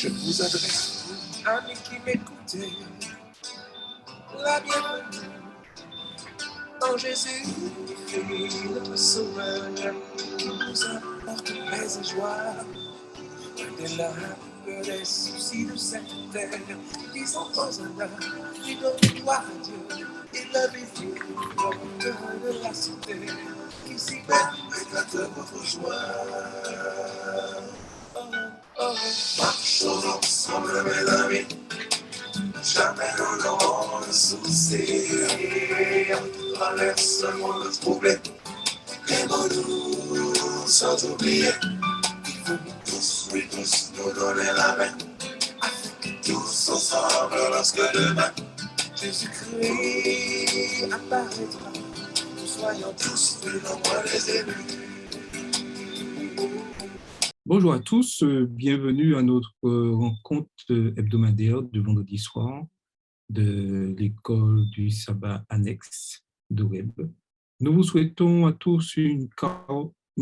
Je vous adresse, amis qui m'écoutez, la bienvenue en Jésus, notre Sauveur, qui nous apporte paix et joie. Des larmes, des soucis de cette terre, disons Hosanna, qui donne gloire à Dieu, et la vie de la cité, qui s'y met, éclate votre joie. Oh, oh, marchons ensemble, mes amis, jamais nous n'aurons de soucis. Traversons le troublé, aimons-nous sans oublier. Tous, oui, tous, nous donner la main, tous ensemble lorsque demain Jésus-Christ apparaîtra, nous soyons tous plus nombreux les élus. Bonjour à tous, bienvenue à notre rencontre hebdomadaire de vendredi soir de l'école du sabbat annexe de Web. Nous vous souhaitons à tous une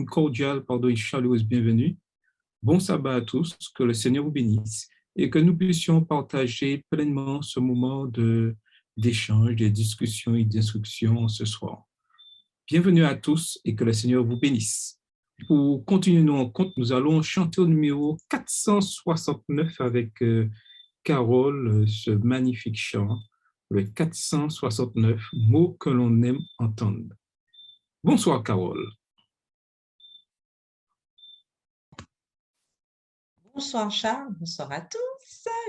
cordiale et chaleureuse bienvenue. Bon sabbat à tous, que le Seigneur vous bénisse et que nous puissions partager pleinement ce moment d'échange, de discussion et d'instruction ce soir. Bienvenue à tous et que le Seigneur vous bénisse. Pour continuer nos rencontres, nous allons chanter au numéro 469 avec Carole, ce magnifique chant, le 469, mots que l'on aime entendre. Bonsoir Carole. Bonsoir Charles, bonsoir à tous.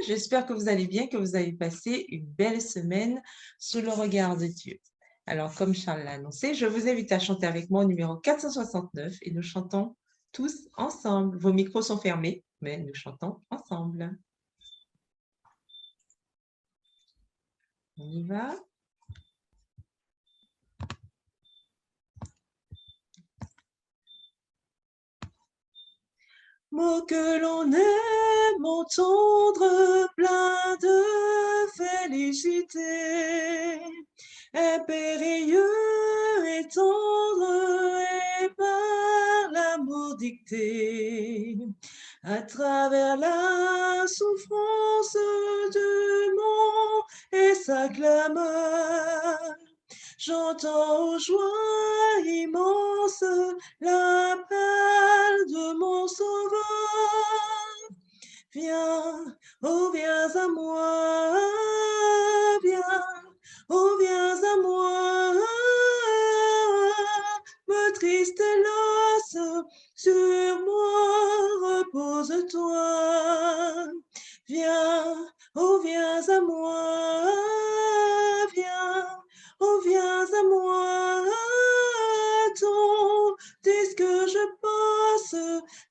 J'espère que vous allez bien, que vous avez passé une belle semaine sous le regard de Dieu. Alors, comme Charles l'a annoncé, je vous invite à chanter avec moi au numéro 469 et nous chantons tous ensemble. Vos micros sont fermés, mais nous chantons ensemble. On y va. Mots que l'on aime entendre, plein de félicité, impérieux et tendre et par l'amour dicté, à travers la souffrance du monde et sa clameur. J'entends aux joies immenses l'appel de mon Sauveur. Viens, oh viens à moi, viens, oh viens à moi. Me triste hélas, sur moi repose-toi. Viens, oh viens à moi, viens. Oh, viens à moi, tandis que je passe,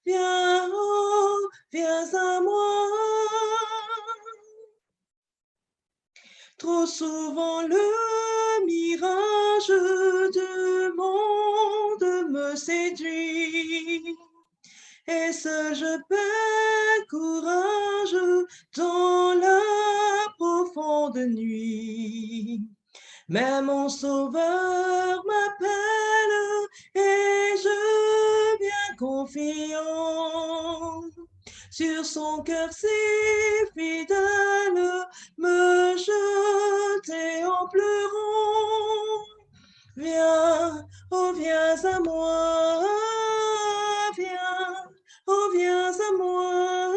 viens, oh, viens à moi. Trop souvent le mirage du monde me séduit, et ce je perds courage dans la profonde nuit. Mais mon Sauveur m'appelle et je viens confiant. Sur son cœur si fidèle, me jeter en pleurant. Viens, oh viens à moi, viens, oh viens à moi.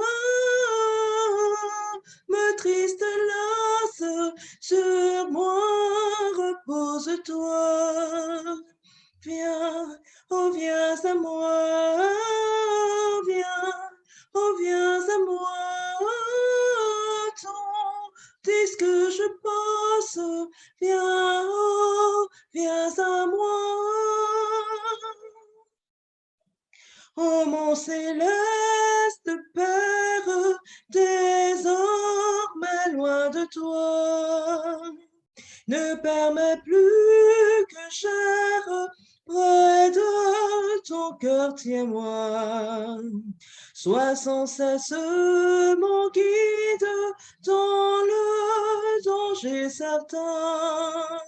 Me triste lasse, sur moi repose-toi. Viens, oh viens à moi, viens, oh viens à moi. Tandis que je passe, viens, oh, viens à moi. Oh mon céleste Père, désormais loin de toi, ne permets plus que j'erre près de ton cœur, tiens-moi. Sois sans cesse mon guide dans le danger certain.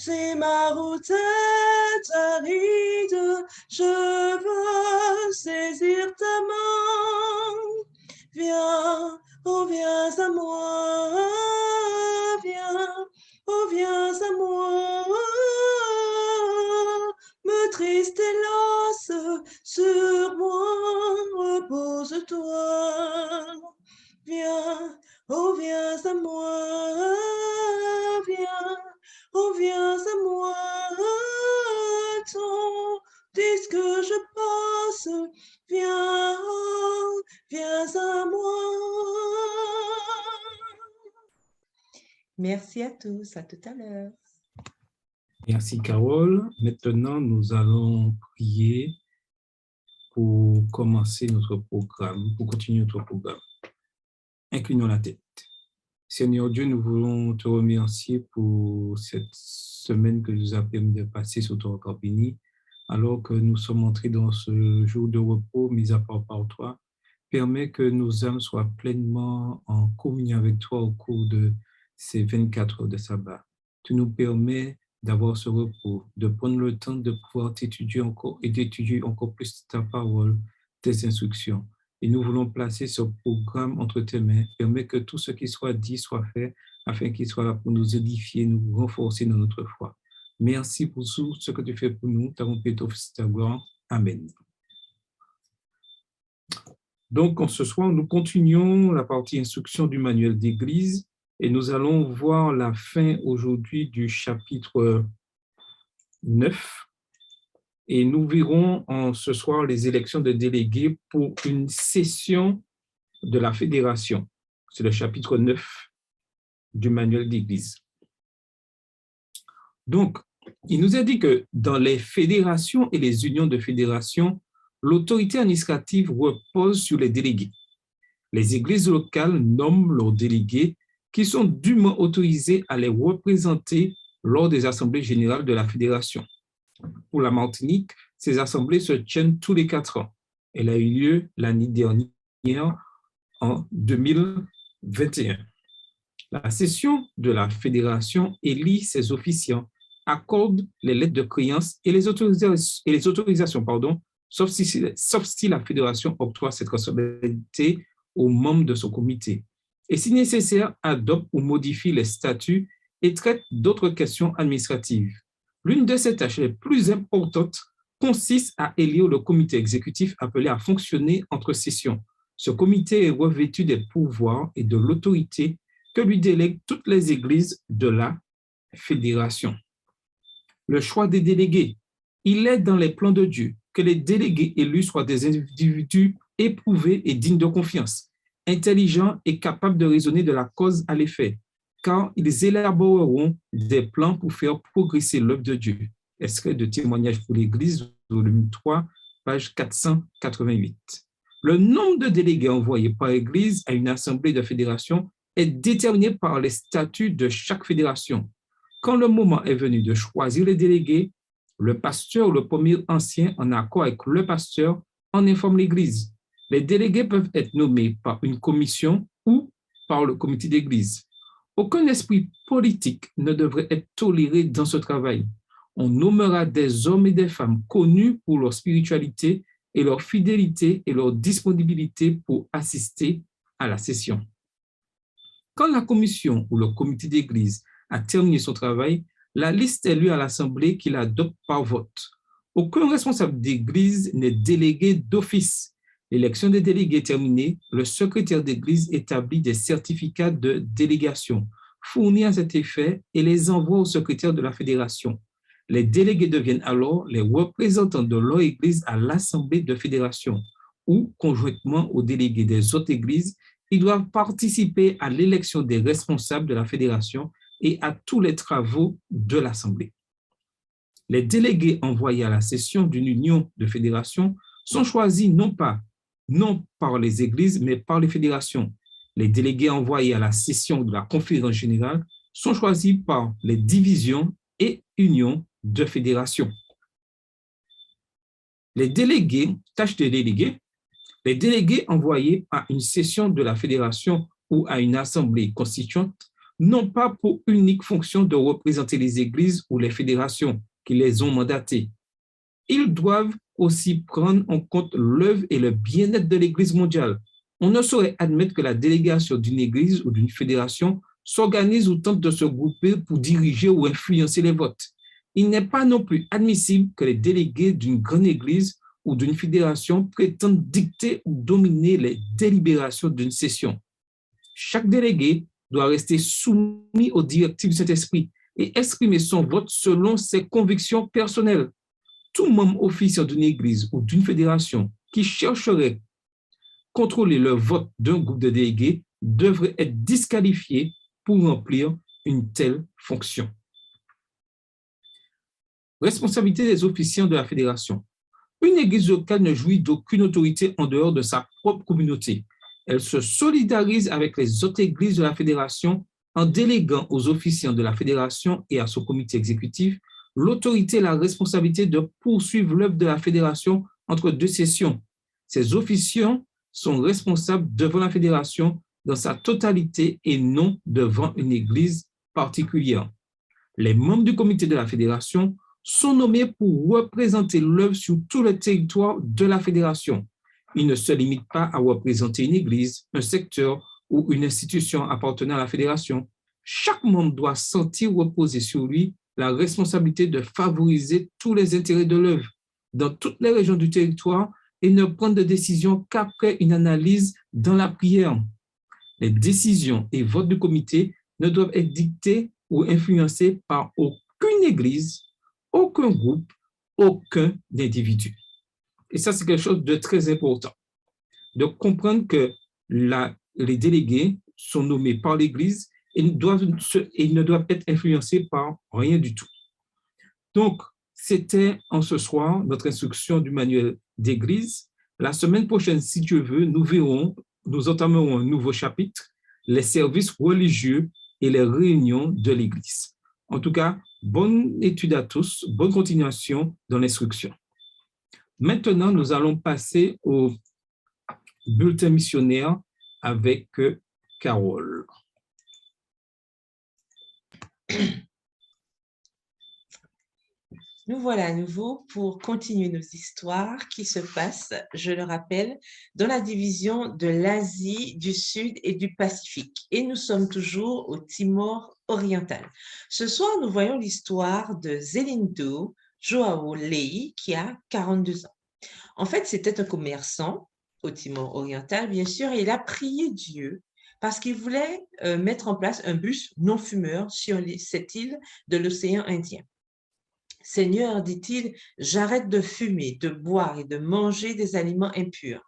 Si ma route est aride, je veux saisir ta main. Viens, triste et lasse, sur moi repose-toi. Viens, oh viens à moi, viens, oh viens à moi, tandis que je passe, viens, viens à moi. Merci à tous, à tout à l'heure. Merci Carole. Maintenant, nous allons prier pour commencer notre programme, pour continuer notre programme. Inclinons la tête. Seigneur Dieu, nous voulons te remercier pour cette semaine que nous avons permis de passer sur ton corps béni, alors que nous sommes entrés dans ce jour de repos mis à part par toi. Permets que nos âmes soient pleinement en communion avec toi au cours de ces 24 heures de sabbat. Tu nous permets d'avoir ce repos, de prendre le temps de pouvoir t'étudier encore et d'étudier encore plus ta parole, tes instructions. Et nous voulons placer ce programme entre tes mains. Permets que tout ce qui soit dit soit fait, afin qu'il soit là pour nous édifier, nous renforcer dans notre foi. Merci pour tout ce que tu fais pour nous. T'avons payé ton fils ta gloire. Amen. Donc, ce soir, nous continuons la partie instruction du manuel d'église et nous allons voir la fin aujourd'hui du chapitre 9. Et nous verrons ce soir les élections de délégués pour une session de la fédération. C'est le chapitre 9 du manuel d'église. Donc, il nous a dit que dans les fédérations et les unions de fédération, l'autorité administrative repose sur les délégués. Les églises locales nomment leurs délégués qui sont dûment autorisés à les représenter lors des assemblées générales de la fédération. Pour la Martinique, ces assemblées se tiennent tous les 4 ans. Elle a eu lieu l'année dernière, en 2021. La session de la fédération élit ses officiants, accorde les lettres de créance et les autorisations, sauf si la fédération octroie cette responsabilité aux membres de son comité. Et si nécessaire, adopte ou modifie les statuts et traite d'autres questions administratives. L'une de ces tâches les plus importantes consiste à élire le comité exécutif appelé à fonctionner entre sessions. Ce comité est revêtu des pouvoirs et de l'autorité que lui délèguent toutes les églises de la fédération. Le choix des délégués. Il est dans les plans de Dieu que les délégués élus soient des individus éprouvés et dignes de confiance, intelligents et capables de raisonner de la cause à l'effet, car ils élaboreront des plans pour faire progresser l'œuvre de Dieu. Extrait de Témoignage pour l'Église, volume 3, page 488. Le nombre de délégués envoyés par l'Église à une assemblée de fédération est déterminé par les statuts de chaque fédération. Quand le moment est venu de choisir les délégués, le pasteur ou le premier ancien, en accord avec le pasteur, en informe l'Église. Les délégués peuvent être nommés par une commission ou par le comité d'église. Aucun esprit politique ne devrait être toléré dans ce travail. On nommera des hommes et des femmes connus pour leur spiritualité et leur fidélité et leur disponibilité pour assister à la session. Quand la commission ou le comité d'église a terminé son travail, la liste est lue à l'assemblée qui l'adopte par vote. Aucun responsable d'église n'est délégué d'office. L'élection des délégués terminée, le secrétaire d'église établit des certificats de délégation, fournit à cet effet et les envoie au secrétaire de la fédération. Les délégués deviennent alors les représentants de leur église à l'assemblée de fédération ou, conjointement aux délégués des autres églises, ils doivent participer à l'élection des responsables de la fédération et à tous les travaux de l'assemblée. Les délégués envoyés à la session d'une union de fédération sont choisis non par les églises, mais par les fédérations. Les délégués envoyés à la session de la conférence générale sont choisis par les divisions et unions de fédération. Les délégués, tâches des délégués, les délégués envoyés à une session de la fédération ou à une assemblée constituante n'ont pas pour unique fonction de représenter les églises ou les fédérations qui les ont mandatés. Ils doivent aussi prendre en compte l'œuvre et le bien-être de l'Église mondiale. On ne saurait admettre que la délégation d'une église ou d'une fédération s'organise ou tente de se grouper pour diriger ou influencer les votes. Il n'est pas non plus admissible que les délégués d'une grande église ou d'une fédération prétendent dicter ou dominer les délibérations d'une session. Chaque délégué doit rester soumis aux directives du Saint-Esprit et exprimer son vote selon ses convictions personnelles. Tout membre officiant d'une église ou d'une fédération qui chercherait à contrôler le vote d'un groupe de délégués devrait être disqualifié pour remplir une telle fonction. Responsabilité des officiants de la fédération. Une église locale ne jouit d'aucune autorité en dehors de sa propre communauté. Elle se solidarise avec les autres églises de la fédération en déléguant aux officiants de la fédération et à son comité exécutif l'autorité et la responsabilité de poursuivre l'œuvre de la fédération entre deux sessions. Ces officiants sont responsables devant la fédération dans sa totalité et non devant une église particulière. Les membres du comité de la fédération sont nommés pour représenter l'œuvre sur tout le territoire de la fédération. Ils ne se limitent pas à représenter une église, un secteur ou une institution appartenant à la fédération. Chaque membre doit sentir reposer sur lui la responsabilité de favoriser tous les intérêts de l'œuvre dans toutes les régions du territoire et ne prendre de décision qu'après une analyse dans la prière. Les décisions et votes du comité ne doivent être dictés ou influencés par aucune église, aucun groupe, aucun individu. Et ça, c'est quelque chose de très important. De comprendre que les délégués sont nommés par l'Église et ne doivent être influencés par rien du tout. Donc, c'était en ce soir notre instruction du manuel d'Église. La semaine prochaine, si Dieu veut, nous entamerons un nouveau chapitre, les services religieux et les réunions de l'Église. En tout cas, bonne étude à tous, bonne continuation dans l'instruction. Maintenant, nous allons passer au bulletin missionnaire avec Carole. Nous voilà à nouveau pour continuer nos histoires qui se passent, je le rappelle, dans la division de l'Asie, du Sud et du Pacifique. Et nous sommes toujours au Timor oriental. Ce soir, nous voyons l'histoire de Zelindo Joao Lei qui a 42 ans. En fait, c'était un commerçant au Timor oriental, bien sûr, et il a prié Dieu parce qu'il voulait mettre en place un bus non-fumeur sur cette île de l'océan Indien. Seigneur, dit-il, j'arrête de fumer, de boire et de manger des aliments impurs.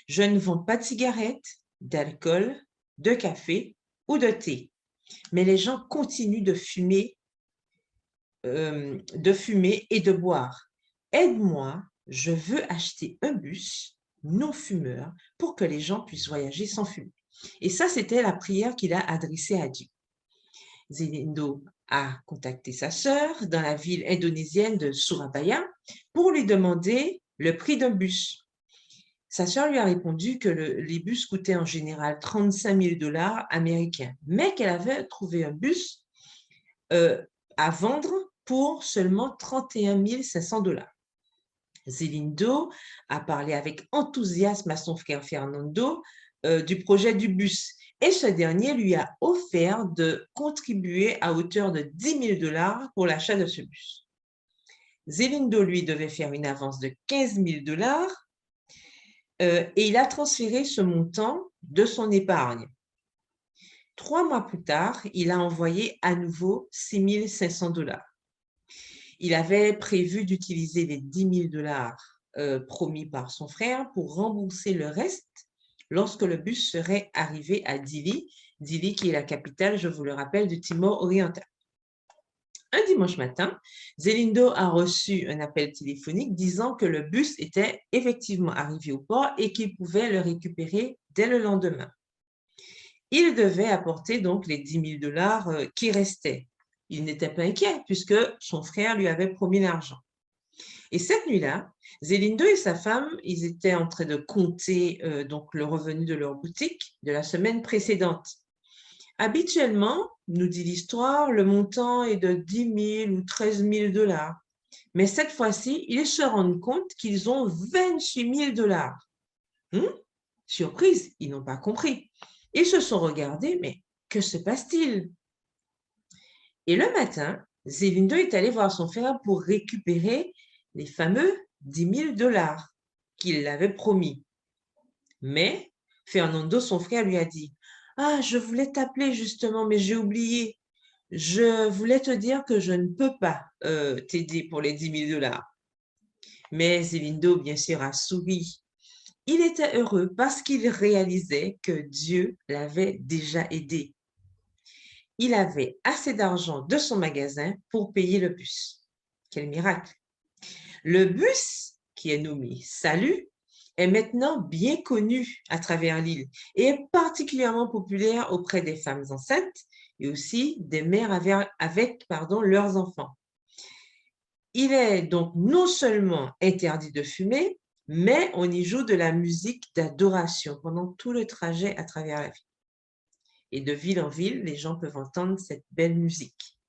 Je ne vends pas de cigarettes, d'alcool, de café ou de thé. Mais les gens continuent de fumer et de boire. Aide-moi, je veux acheter un bus non fumeur pour que les gens puissent voyager sans fumer. Et ça, c'était la prière qu'il a adressée à Dieu. Zelindo a contacté sa sœur dans la ville indonésienne de Surabaya pour lui demander le prix d'un bus. Sa sœur lui a répondu que les bus coûtaient en général 35 000 $ américains, mais qu'elle avait trouvé un bus à vendre pour seulement 31 500 $. Zelindo a parlé avec enthousiasme à son frère Fernando du projet du bus. Et ce dernier lui a offert de contribuer à hauteur de 10 000 $ pour l'achat de ce bus. Zelindo, lui, devait faire une avance de 15 000 $ et il a transféré ce montant de son épargne. 3 mois plus tard, il a envoyé à nouveau 6 500 $. Il avait prévu d'utiliser les 10 000 $ promis par son frère pour rembourser le reste lorsque le bus serait arrivé à Dili, Dili qui est la capitale, je vous le rappelle, du Timor oriental. Un dimanche matin, Zelindo a reçu un appel téléphonique disant que le bus était effectivement arrivé au port et qu'il pouvait le récupérer dès le lendemain. Il devait apporter donc les 10 000 $ qui restaient. Il n'était pas inquiet puisque son frère lui avait promis l'argent. Et cette nuit-là, Zelindo et sa femme, ils étaient en train de compter donc le revenu de leur boutique de la semaine précédente. Habituellement, nous dit l'histoire, le montant est de 10 000 ou 13 000 $. Mais cette fois-ci, ils se rendent compte qu'ils ont 28 000 $. Surprise, ils n'ont pas compris. Ils se sont regardés, mais que se passe-t-il? Et le matin, Zélindo est allé voir son frère pour récupérer les fameux 10 000 $ qu'il avait promis. Mais Fernando, son frère, lui a dit, « Ah, je voulais t'appeler justement, mais j'ai oublié. Je voulais te dire que je ne peux pas t'aider pour les 10 000 $. » Mais Zélindo, bien sûr, a souri. Il était heureux parce qu'il réalisait que Dieu l'avait déjà aidé. Il avait assez d'argent de son magasin pour payer le bus. Quel miracle! Le bus, qui est nommé Salut, est maintenant bien connu à travers l'île et est particulièrement populaire auprès des femmes enceintes et aussi des mères avec leurs enfants. Il est donc non seulement interdit de fumer, mais on y joue de la musique d'adoration pendant tout le trajet à travers la ville. Et de ville en ville, les gens peuvent entendre cette belle musique.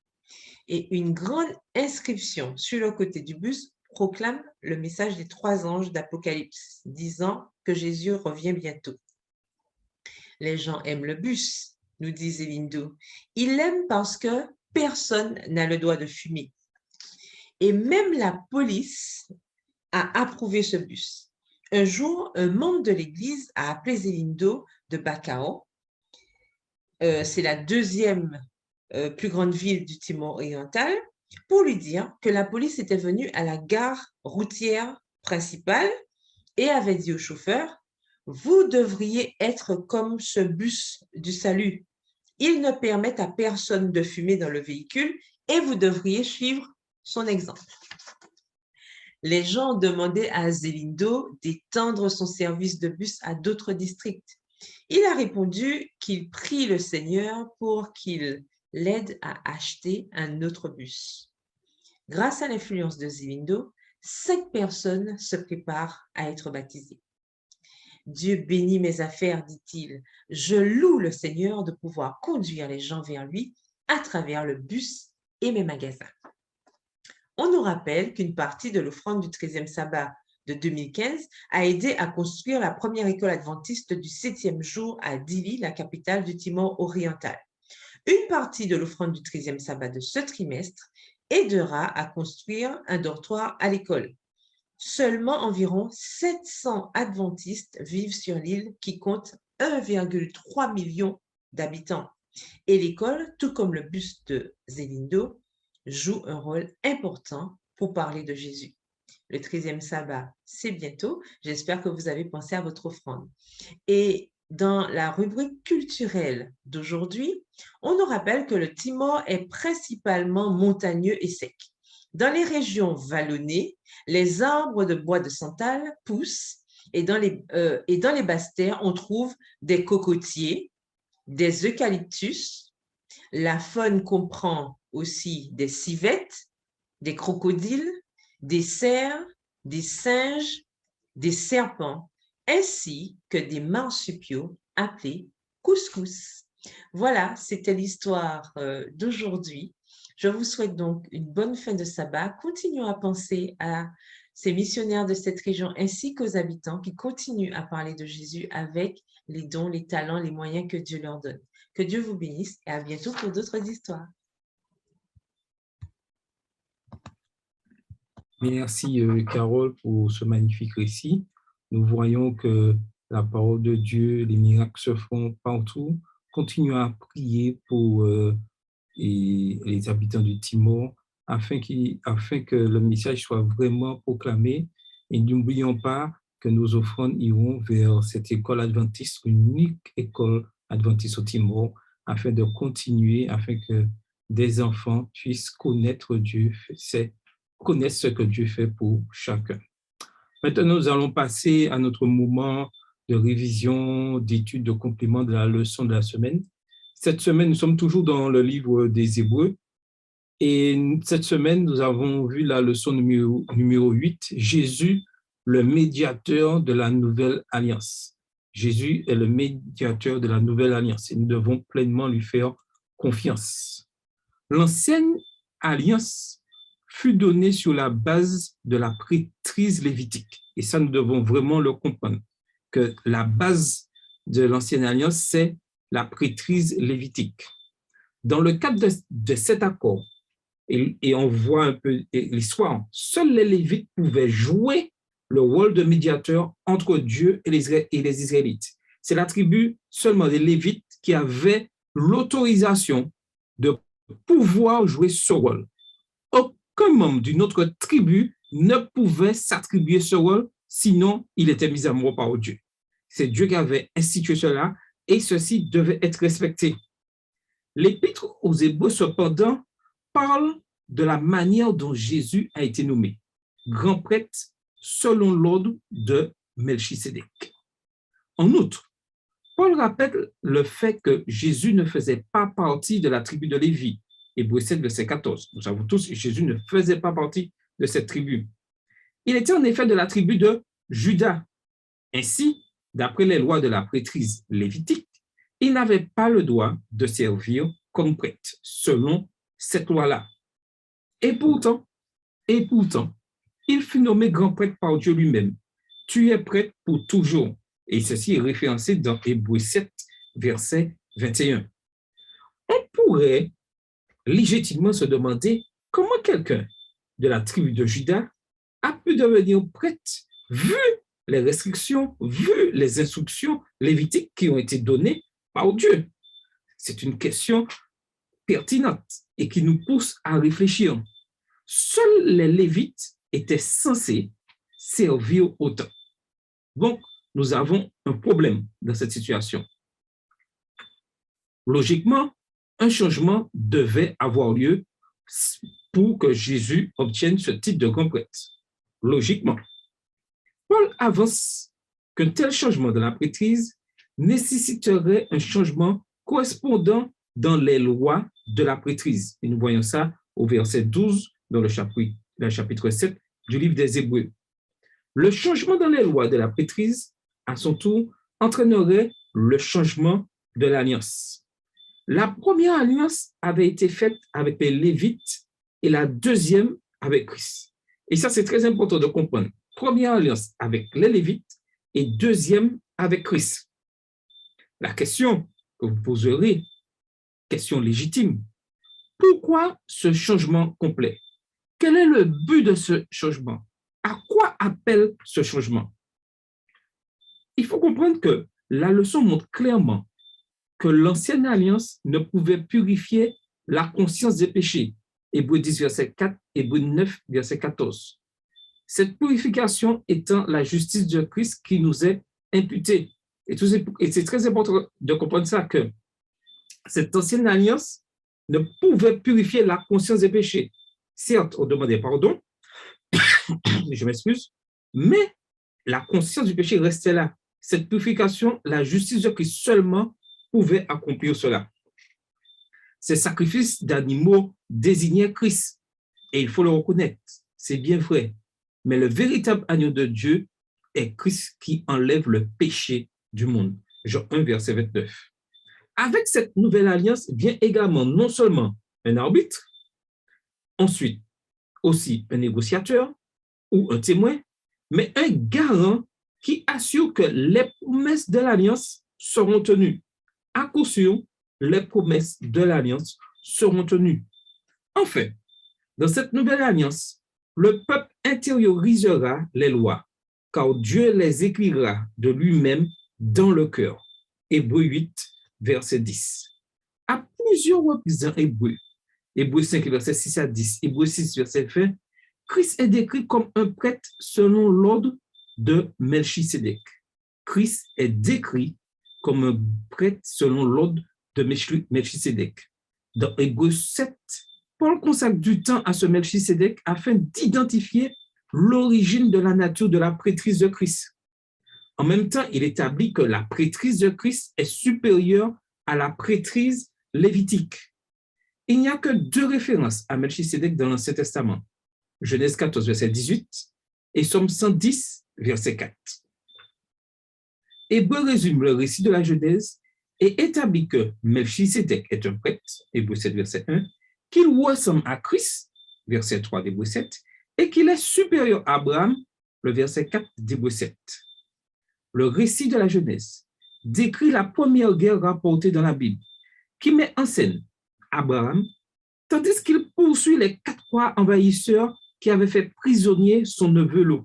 Et une grande inscription sur le côté du bus proclame le message des 3 anges d'Apocalypse, disant que Jésus revient bientôt. Les gens aiment le bus, nous dit Zélindo. Ils l'aiment parce que personne n'a le droit de fumer. Et même la police a approuvé ce bus. Un jour, un membre de l'église a appelé Zélindo de Bacao. C'est la 2e plus grande ville du Timor oriental, pour lui dire que la police était venue à la gare routière principale et avait dit au chauffeur, « Vous devriez être comme ce bus du salut. Il ne permet à personne de fumer dans le véhicule et vous devriez suivre son exemple. » Les gens demandaient à Zélindo d'étendre son service de bus à d'autres districts. Il a répondu qu'il prie le Seigneur pour qu'il l'aide à acheter un autre bus. Grâce à l'influence de Zélindo, 5 personnes se préparent à être baptisées. Dieu bénit mes affaires, dit-il. Je loue le Seigneur de pouvoir conduire les gens vers lui à travers le bus et mes magasins. On nous rappelle qu'une partie de l'offrande du 13e sabbat de 2015 a aidé à construire la première école adventiste du 7e jour à Dili, la capitale du Timor oriental. Une partie de l'offrande du 13e sabbat de ce trimestre aidera à construire un dortoir à l'école. Seulement environ 700 adventistes vivent sur l'île qui compte 1,3 million d'habitants. Et l'école, tout comme le bus de Zélindo, joue un rôle important pour parler de Jésus. Le 13e sabbat, c'est bientôt. J'espère que vous avez pensé à votre offrande. Et dans la rubrique culturelle d'aujourd'hui, on nous rappelle que le Timor est principalement montagneux et sec. Dans les régions vallonnées, les arbres de bois de santal poussent et dans les basses terres, on trouve des cocotiers, des eucalyptus. La faune comprend aussi des civettes, des crocodiles, des cerfs, des singes, des serpents, ainsi que des marsupiaux appelés couscous. Voilà, c'était l'histoire d'aujourd'hui. Je vous souhaite donc une bonne fin de sabbat. Continuons à penser à ces missionnaires de cette région ainsi qu'aux habitants qui continuent à parler de Jésus avec les dons, les talents, les moyens que Dieu leur donne. Que Dieu vous bénisse et à bientôt pour d'autres histoires. Merci, Carole, pour ce magnifique récit. Nous voyons que la parole de Dieu, les miracles se font partout. Continuons à prier pour les habitants du Timor afin que le message soit vraiment proclamé. Et n'oublions pas que nos offrandes iront vers cette école adventiste, une unique école adventiste au Timor, afin de continuer, afin que des enfants puissent connaître Dieu, connaissent ce que Dieu fait pour chacun. Maintenant, nous allons passer à notre moment de révision, d'étude, de complément de la leçon de la semaine. Cette semaine, nous sommes toujours dans le livre des Hébreux. Et cette semaine, nous avons vu la leçon numéro 8, Jésus, le médiateur de la nouvelle alliance. Jésus est le médiateur de la nouvelle alliance et nous devons pleinement lui faire confiance. L'ancienne alliance fut donnée sur la base de la prêtrise lévitique. Et ça, nous devons vraiment le comprendre, que la base de l'ancienne alliance, c'est la prêtrise lévitique. Dans le cadre de cet accord, Et on voit un peu l'histoire. Seuls les Lévites pouvaient jouer le rôle de médiateur entre Dieu et les Israélites. C'est la tribu seulement des Lévites qui avait l'autorisation de pouvoir jouer ce rôle. Aucun membre d'une autre tribu ne pouvait s'attribuer ce rôle, sinon il était mis à mort par Dieu. C'est Dieu qui avait institué cela et ceci devait être respecté. L'Épître aux Hébreux, cependant, parle de la manière dont Jésus a été nommé grand prêtre selon l'ordre de Melchisédek. En outre, Paul rappelle le fait que Jésus ne faisait pas partie de la tribu de Lévi. Hébreux 7, verset 14. Nous savons tous que Jésus ne faisait pas partie de cette tribu. Il était en effet de la tribu de Juda. Ainsi, d'après les lois de la prêtrise lévitique, il n'avait pas le droit de servir comme prêtre, selon cette loi-là. Et pourtant, il fut nommé grand prêtre par Dieu lui-même. Tu es prêtre pour toujours. Et ceci est référencé dans Hébreux 7, verset 21. On pourrait légitimement se demander comment quelqu'un de la tribu de Juda a pu devenir prêtre vu les restrictions, vu les instructions lévitiques qui ont été données par Dieu. C'est une question pertinente et qui nous pousse à réfléchir. Seuls les Lévites étaient censés servir autant. Donc, nous avons un problème dans cette situation. Logiquement, un changement devait avoir lieu pour que Jésus obtienne ce titre de grand prêtre. Logiquement. Paul avance qu'un tel changement de la prêtrise nécessiterait un changement correspondant dans les lois de la prêtrise. Et nous voyons ça au verset 12 dans le chapitre 7 du livre des Hébreux. Le changement dans les lois de la prêtrise, à son tour, entraînerait le changement de l'alliance. La première alliance avait été faite avec les Lévites et la deuxième avec Christ. Et ça, c'est très important de comprendre. Première alliance avec les Lévites et deuxième avec Christ. La question que vous poserez, question légitime, pourquoi ce changement complet? Quel est le but de ce changement? À quoi appelle ce changement? Il faut comprendre que la leçon montre clairement que l'ancienne alliance ne pouvait purifier la conscience des péchés. Hébreux 10, verset 4, Hébreux 9, verset 14. Cette purification étant la justice de Christ qui nous est imputée. Et c'est très important de comprendre ça, que cette ancienne alliance ne pouvait purifier la conscience des péchés. Certes, on demandait pardon, je m'excuse, mais la conscience du péché restait là. Cette purification, la justice de Christ seulement pouvait accomplir cela. Ces sacrifices d'animaux désignaient Christ, et il faut le reconnaître, c'est bien vrai. Mais le véritable agneau de Dieu est Christ qui enlève le péché du monde. Jean 1, verset 29. Avec cette nouvelle alliance vient également non seulement un arbitre, ensuite aussi un négociateur ou un témoin, mais un garant qui assure que les promesses de l'alliance seront tenues. À coup sûr, les promesses de l'alliance seront tenues. Enfin, dans cette nouvelle alliance, le peuple intériorisera les lois, car Dieu les écrira de lui-même dans le cœur. Hébreux 8, verset 10. À plusieurs reprises dans Hébreux 5, verset 6 à 10, Hébreux 6, verset 20, Christ est décrit comme un prêtre selon l'ordre de Melchisédek. Christ est décrit comme un prêtre selon l'ordre de Melchisédek. Dans Hébreux 7, Paul consacre du temps à ce Melchisédek afin d'identifier l'origine de la nature de la prêtrise de Christ. En même temps, il établit que la prêtrise de Christ est supérieure à la prêtrise lévitique. Il n'y a que 2 références à Melchisédek dans l'Ancien Testament. Genèse 14, verset 18 et Somme 110, verset 4. Hébreux résume le récit de la Genèse et établit que Melchisédek est un prêtre, Hébreux 7, verset 1, qu'il ressemble à Christ, verset 3 d'Hébreux 7, et qu'il est supérieur à Abraham, le verset 4 d'Hébreux 7. Le récit de la Genèse décrit la première guerre rapportée dans la Bible, qui met en scène Abraham, tandis qu'il poursuit les 4 rois envahisseurs qui avaient fait prisonnier son neveu Lot.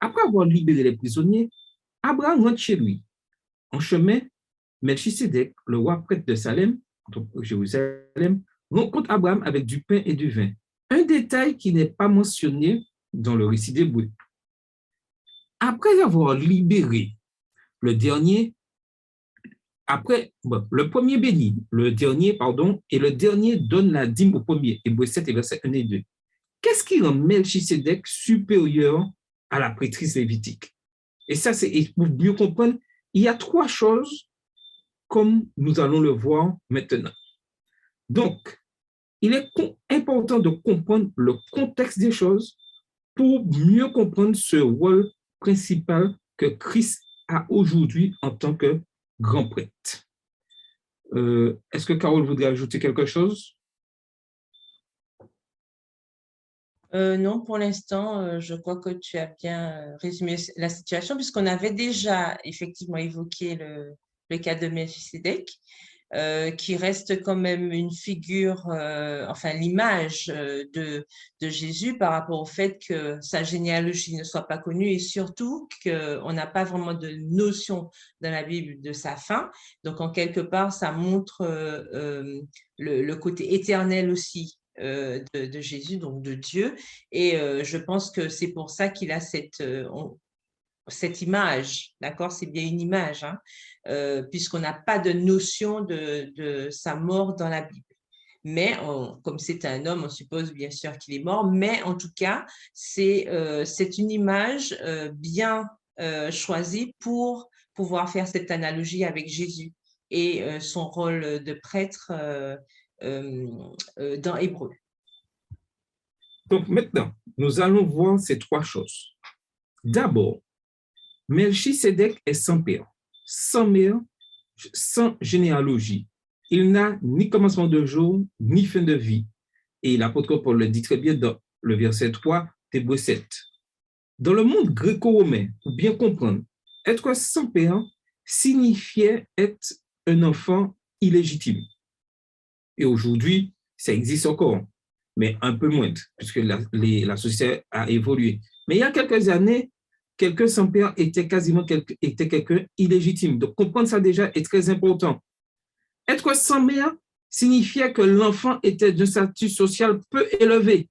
Après avoir libéré les prisonniers, Abraham rentre chez lui. En chemin, Melchisédek, le roi prêtre de Salem, entre Jérusalem, rencontre Abraham avec du pain et du vin. Un détail qui n'est pas mentionné dans le récit d'Hébreu. Après avoir libéré le dernier, le premier bénit, le dernier donne la dîme au premier, Hébreu 7 et versets 1 et 2. Qu'est-ce qui rend Melchisédek supérieur à la prêtrise lévitique? Et ça, c'est pour mieux comprendre, il y a 3 choses comme nous allons le voir maintenant. Donc, il est important de comprendre le contexte des choses pour mieux comprendre ce rôle principal que Christ a aujourd'hui en tant que grand prêtre. Est-ce que Carole voudrait ajouter quelque chose? Non, pour l'instant, je crois que tu as bien résumé la situation, puisqu'on avait déjà effectivement évoqué le cas de Melchisédek, qui reste quand même une figure, enfin l'image de Jésus par rapport au fait que sa généalogie ne soit pas connue et surtout qu'on n'a pas vraiment de notion dans la Bible de sa fin. Donc, en quelque part, ça montre le côté éternel aussi de Jésus, donc de Dieu. Et je pense que c'est pour ça qu'il a cette image, d'accord? C'est bien une image, hein, puisqu'on n'a pas de notion de sa mort dans la Bible. Mais comme c'est un homme, on suppose bien sûr qu'il est mort, mais en tout cas, c'est une image bien choisie pour pouvoir faire cette analogie avec Jésus et son rôle de prêtre dans Hébreu. Donc maintenant, nous allons voir ces 3 choses. D'abord, Melchisédek est sans père, sans mère, sans généalogie. Il n'a ni commencement de jour, ni fin de vie. Et l'apôtre Paul le dit très bien dans le verset 3 d'Hébreux 7. Dans le monde gréco-romain, pour bien comprendre, être sans père signifiait être un enfant illégitime. Et aujourd'hui, ça existe encore, mais un peu moins, puisque la société a évolué. Mais il y a quelques années, quelqu'un sans père était quelqu'un illégitime. Donc, comprendre ça déjà est très important. Être sans mère signifiait que l'enfant était d'un statut social peu élevé.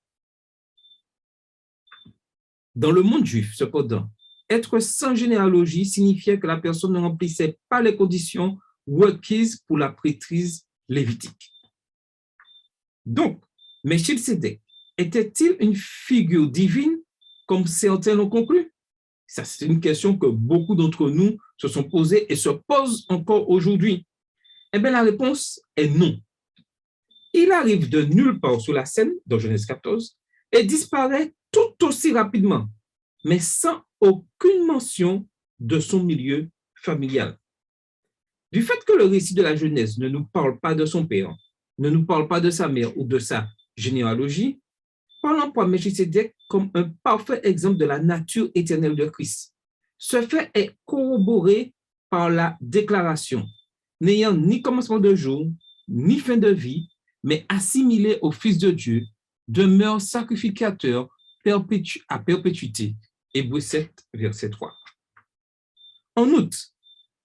Dans le monde juif, cependant, être sans généalogie signifiait que la personne ne remplissait pas les conditions requises pour la prêtrise lévitique. Donc, Melchisédek était-il une figure divine comme certains l'ont conclu? Ça, c'est une question que beaucoup d'entre nous se sont posées et se posent encore aujourd'hui. Eh bien, la réponse est non. Il arrive de nulle part sur la scène, dans Genèse 14, et disparaît tout aussi rapidement, mais sans aucune mention de son milieu familial. Du fait que le récit de la Genèse ne nous parle pas de son père, ne nous parle pas de sa mère ou de sa généalogie, Paul emploie Melchisédek comme un parfait exemple de la nature éternelle de Christ. Ce fait est corroboré par la déclaration, n'ayant ni commencement de jour, ni fin de vie, mais assimilé au Fils de Dieu, demeure sacrificateur à perpétuité. Hébreux 7, verset 3. En outre,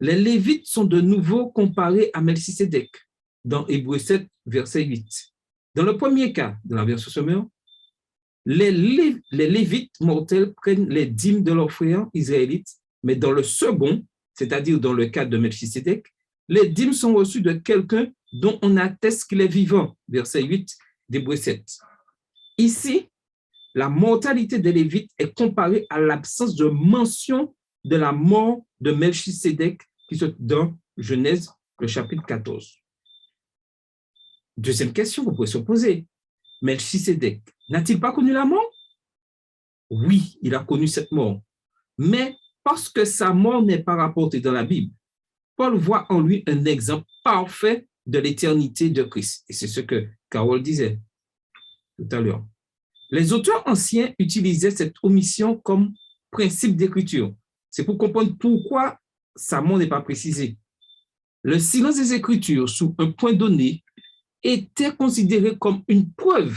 les Lévites sont de nouveau comparés à Melchisédek dans Hébreux 7, verset 8. Dans le premier cas de la version sommaire, les Lévites mortels prennent les dîmes de leurs frères israélites, mais dans le second, c'est-à-dire dans le cas de Melchisédek, les dîmes sont reçues de quelqu'un dont on atteste qu'il est vivant, verset 8 d'Hébreux 7. Ici, la mortalité des Lévites est comparée à l'absence de mention de la mort de Melchisédek qui se dans Genèse, le chapitre 14. Deuxième question que vous pouvez se poser. Melchisédek n'a-t-il pas connu la mort? Oui, il a connu cette mort. Mais parce que sa mort n'est pas rapportée dans la Bible, Paul voit en lui un exemple parfait de l'éternité de Christ. Et c'est ce que Carole disait tout à l'heure. Les auteurs anciens utilisaient cette omission comme principe d'écriture. C'est pour comprendre pourquoi sa mort n'est pas précisée. Le silence des Écritures sous un point donné était considéré comme une preuve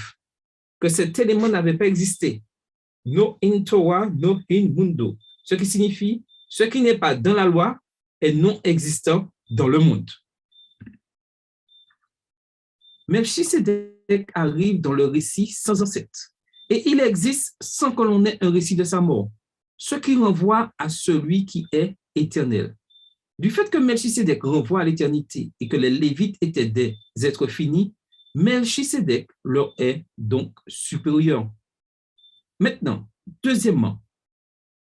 que cet élément n'avait pas existé. No in Torah, no in mundo. Ce qui signifie ce qui n'est pas dans la loi est non existant dans le monde. Melchisédek arrive dans le récit sans ancêtre et il existe sans que l'on ait un récit de sa mort, ce qui renvoie à celui qui est éternel. Du fait que Melchisédek renvoie à l'éternité et que les Lévites étaient des êtres finis, Melchisédek leur est donc supérieur. Maintenant, deuxièmement,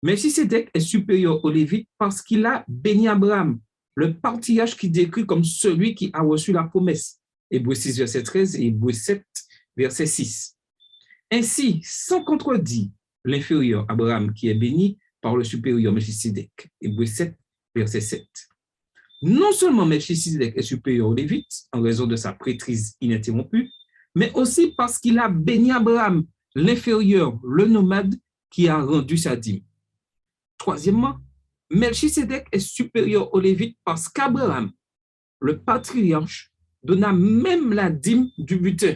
Melchisédek est supérieur aux Lévites parce qu'il a béni Abraham, le patriarche qui décrit comme celui qui a reçu la promesse. Hébreux 6, verset 13 et Hébreux 7, verset 6. Ainsi, sans contredire l'inférieur Abraham qui est béni par le supérieur Melchisédek. Hébreux 7, verset 7. Non seulement Melchisédek est supérieur aux Lévites en raison de sa prêtrise ininterrompue, mais aussi parce qu'il a béni Abraham, l'inférieur, le nomade qui a rendu sa dîme. Troisièmement, Melchisédek est supérieur aux Lévites parce qu'Abraham, le patriarche, donna même la dîme du butin.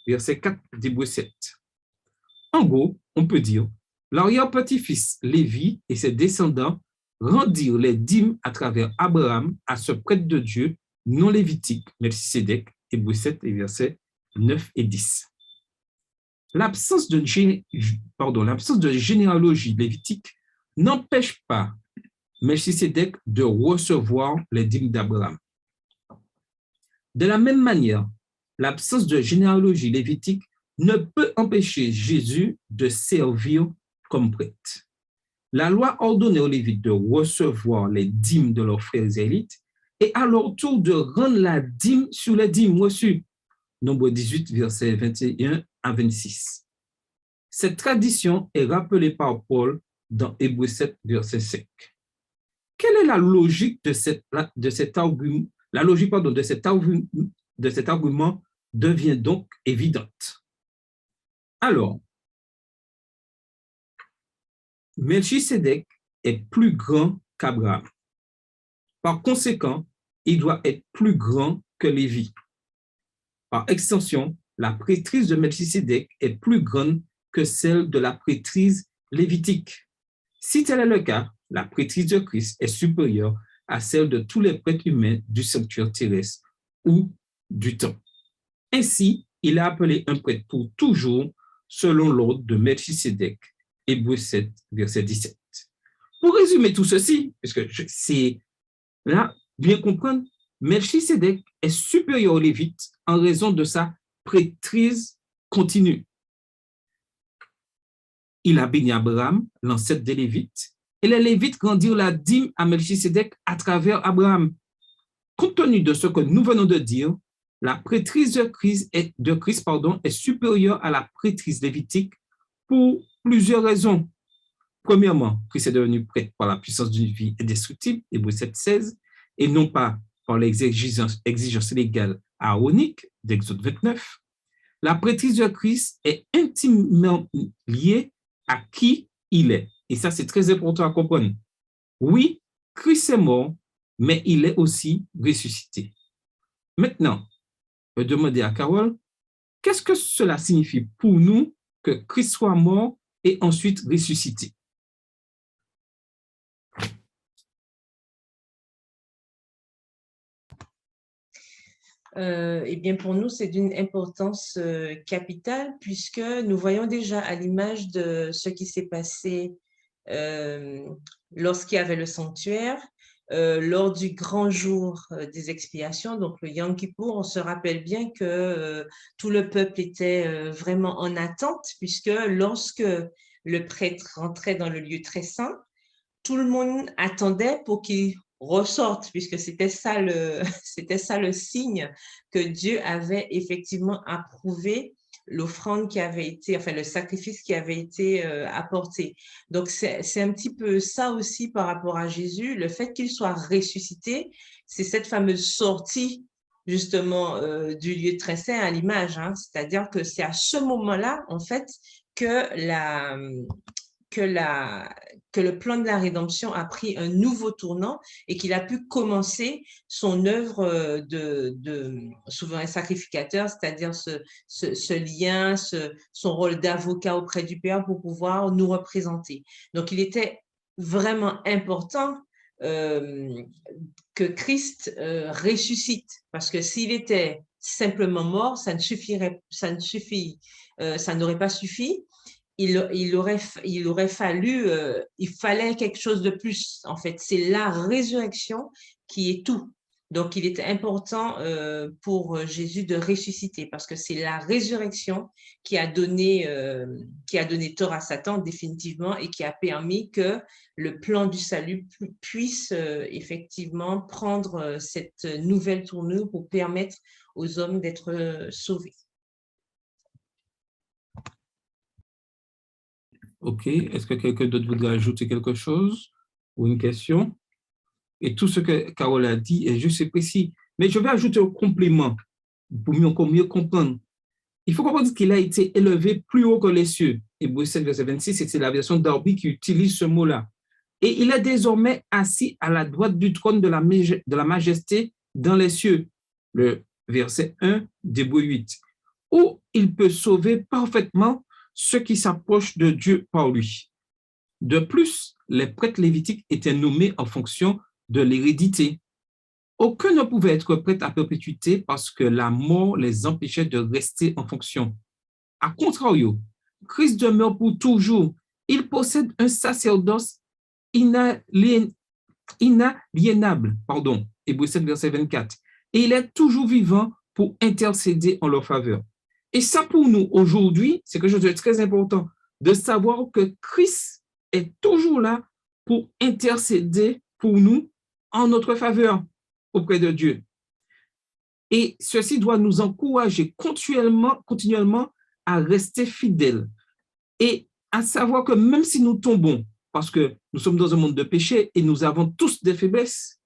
Verset 4 d'Hébreux 7. En gros, on peut dire, l'arrière-petit-fils Lévi et ses descendants rendirent les dîmes à travers Abraham à ce prêtre de Dieu non lévitique, Melchisédek, Hébreux 7 et versets 9 et 10. L'absence de généalogie lévitique n'empêche pas Melchisédek de recevoir les dîmes d'Abraham. De la même manière, l'absence de généalogie lévitique ne peut empêcher Jésus de servir comme prêtre. La loi ordonnait aux Lévites de recevoir les dîmes de leurs frères israélites et à leur tour de rendre la dîme sur les dîmes reçues. Nombre 18, versets 21 à 26. Cette tradition est rappelée par Paul dans Hébreux 7, verset 5. Quelle est la logique de cet argument? La logique de cet argument devient donc évidente. Alors, Melchisédek est plus grand qu'Abraham. Par conséquent, il doit être plus grand que Lévi. Par extension, la prêtrise de Melchisédek est plus grande que celle de la prêtrise lévitique. Si tel est le cas, la prêtrise de Christ est supérieure à celle de tous les prêtres humains du sanctuaire terrestre ou du temps. Ainsi, il est appelé un prêtre pour toujours selon l'ordre de Melchisédek, Hébreux 7, verset 17. Pour résumer tout ceci, puisque c'est là, bien comprendre, Melchisédek est supérieur aux Lévites en raison de sa prêtrise continue. Il a béni Abraham, l'ancêtre des Lévites, et les Lévites rendirent la dîme à Melchisédek à travers Abraham. Compte tenu de ce que nous venons de dire, la prêtrise de Christ est supérieure à la prêtrise lévitique pour plusieurs raisons. Premièrement, Christ est devenu prêtre par la puissance d'une vie indestructible, Hébreux 7, 16, et non pas par les exigences légales aaroniques d'Exode 29. La prêtrise de Christ est intimement liée à qui il est. Et ça, c'est très important à comprendre. Oui, Christ est mort, mais il est aussi ressuscité. Maintenant, je vais demander à Carole, qu'est-ce que cela signifie pour nous que Christ soit mort et ensuite ressuscité? Eh bien, pour nous, c'est d'une importance capitale puisque nous voyons déjà à l'image de ce qui s'est passé lorsqu'il y avait le sanctuaire, lors du grand jour des expiations, donc le Yom Kippour, on se rappelle bien que tout le peuple était vraiment en attente puisque lorsque le prêtre rentrait dans le lieu très saint, tout le monde attendait pour qu'il ressorte, puisque c'était ça le signe que Dieu avait effectivement approuvé l'offrande qui avait été, enfin le sacrifice qui avait été apporté. Donc c'est un petit peu ça aussi par rapport à Jésus, le fait qu'il soit ressuscité, c'est cette fameuse sortie justement du lieu très saint à l'image, hein. C'est-à-dire que c'est à ce moment-là en fait que que le plan de la rédemption a pris un nouveau tournant et qu'il a pu commencer son œuvre de souverain sacrificateur, c'est-à-dire ce lien, son rôle d'avocat auprès du Père pour pouvoir nous représenter. Donc, il était vraiment important que Christ ressuscite, parce que s'il était simplement mort, ça n'aurait pas suffi. Il fallait quelque chose de plus. En fait, c'est la résurrection qui est tout. Donc, il était important pour Jésus de ressusciter parce que c'est la résurrection qui a donné tort à Satan définitivement et qui a permis que le plan du salut puisse effectivement prendre cette nouvelle tournure pour permettre aux hommes d'être sauvés. OK. Est-ce que quelqu'un d'autre voudrait ajouter quelque chose ou une question? Et tout ce que Carole a dit est juste et précis. Mais je vais ajouter un complément pour encore mieux comprendre. Il faut comprendre qu'il a été élevé plus haut que les cieux. Hébreux 7, verset 26, c'est la version d'Arby qui utilise ce mot-là. Et il est désormais assis à la droite du trône de la majesté dans les cieux. Le verset 1 d'Hébreux 8. Où il peut sauver parfaitement ceux qui s'approchent de Dieu par lui. De plus, les prêtres lévitiques étaient nommés en fonction de l'hérédité. Aucun ne pouvait être prêtre à perpétuité parce que la mort les empêchait de rester en fonction. A contrario, Christ demeure pour toujours. Il possède un sacerdoce inaliénable, Hébreux 7, verset 24, et il est toujours vivant pour intercéder en leur faveur. Et ça, pour nous, aujourd'hui, c'est quelque chose de très important, de savoir que Christ est toujours là pour intercéder pour nous en notre faveur auprès de Dieu. Et ceci doit nous encourager continuellement à rester fidèles et à savoir que même si nous tombons, parce que nous sommes dans un monde de péché et nous avons tous des faiblesses,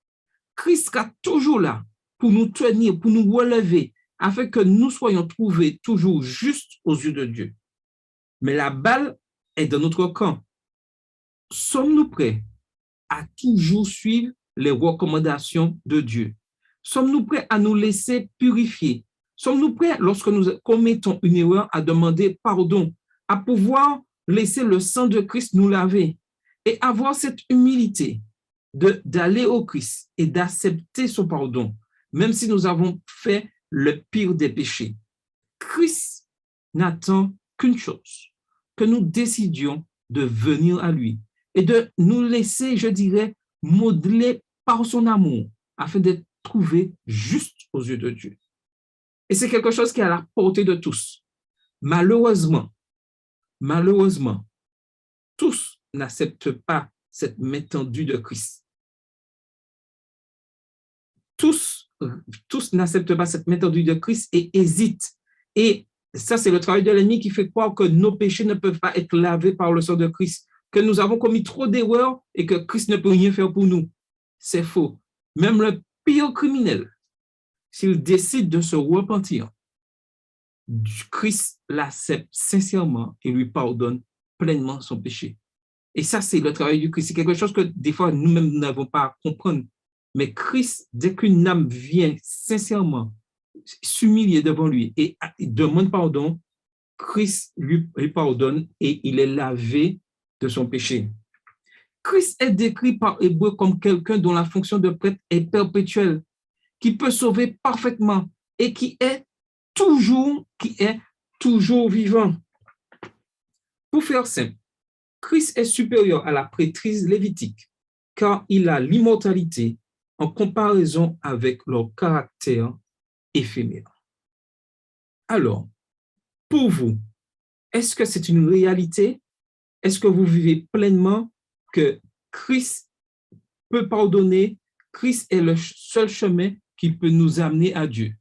Christ sera toujours là pour nous tenir, pour nous relever, afin que nous soyons trouvés toujours justes aux yeux de Dieu. Mais la balle est dans notre camp. Sommes-nous prêts à toujours suivre les recommandations de Dieu? Sommes-nous prêts à nous laisser purifier? Sommes-nous prêts, lorsque nous commettons une erreur, à demander pardon, à pouvoir laisser le sang de Christ nous laver et avoir cette humilité d'aller au Christ et d'accepter son pardon, même si nous avons fait le pire des péchés? Christ n'attend qu'une chose, que nous décidions de venir à lui et de nous laisser, je dirais, modeler par son amour afin d'être trouvés justes aux yeux de Dieu. Et c'est quelque chose qui est à la portée de tous. Malheureusement, tous n'acceptent pas cette main tendue de Christ. Tous n'acceptent pas cette main tendue de Christ et hésitent. Et ça, c'est le travail de l'ennemi qui fait croire que nos péchés ne peuvent pas être lavés par le sang de Christ, que nous avons commis trop d'erreurs et que Christ ne peut rien faire pour nous. C'est faux. Même le pire criminel, s'il décide de se repentir, Christ l'accepte sincèrement et lui pardonne pleinement son péché. Et ça, c'est le travail du Christ. C'est quelque chose que des fois, nous-mêmes n'avons pas à comprendre. Mais Christ, dès qu'une âme vient sincèrement s'humilier devant lui et demande pardon, Christ lui pardonne et il est lavé de son péché. Christ est décrit par Hébreux comme quelqu'un dont la fonction de prêtre est perpétuelle, qui peut sauver parfaitement et qui est toujours vivant. Pour faire simple, Christ est supérieur à la prêtrise lévitique, car il a l'immortalité en comparaison avec leur caractère éphémère. Alors, pour vous, est-ce que c'est une réalité? Est-ce que vous vivez pleinement que Christ peut pardonner? Christ est le seul chemin qui peut nous amener à Dieu.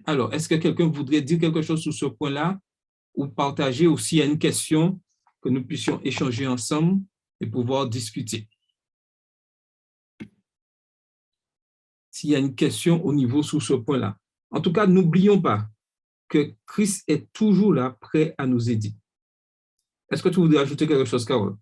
Alors, est-ce que quelqu'un voudrait dire quelque chose sur ce point-là ou partager, ou s'il y a une question, que nous puissions échanger ensemble et pouvoir discuter? S'il y a une question au niveau sur ce point-là. En tout cas, n'oublions pas que Christ est toujours là, prêt à nous aider. Est-ce que tu voudrais ajouter quelque chose, Carole?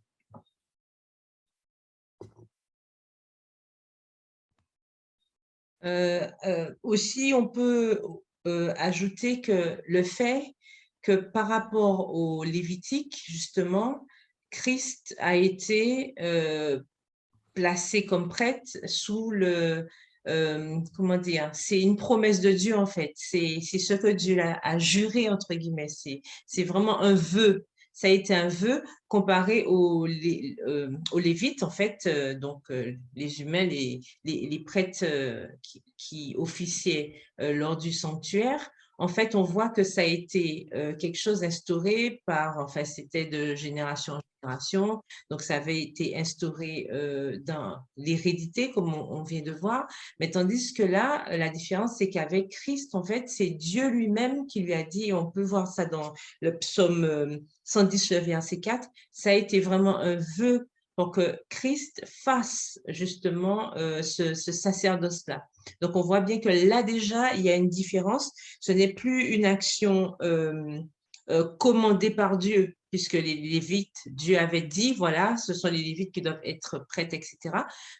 Aussi, on peut ajouter que le fait que par rapport au Lévitique, justement, Christ a été placé comme prêtre sous comment dire, c'est une promesse de Dieu en fait, c'est ce que Dieu a juré entre guillemets, c'est vraiment un vœu, ça a été un vœu comparé aux Lévites en fait, les humains, les prêtres qui officiaient lors du sanctuaire. En fait, on voit que ça a été quelque chose instauré enfin, c'était de génération en génération, donc ça avait été instauré dans l'hérédité, comme on vient de voir, mais tandis que là, la différence, c'est qu'avec Christ, en fait, c'est Dieu lui-même qui lui a dit, et on peut voir ça dans le psaume 110, le verset 4, ça a été vraiment un vœu pour que Christ fasse justement ce sacerdoce-là. Donc, on voit bien que là, déjà, il y a une différence. Ce n'est plus une action commandée par Dieu, puisque les Lévites, Dieu avait dit, voilà, ce sont les Lévites qui doivent être prêtres, etc.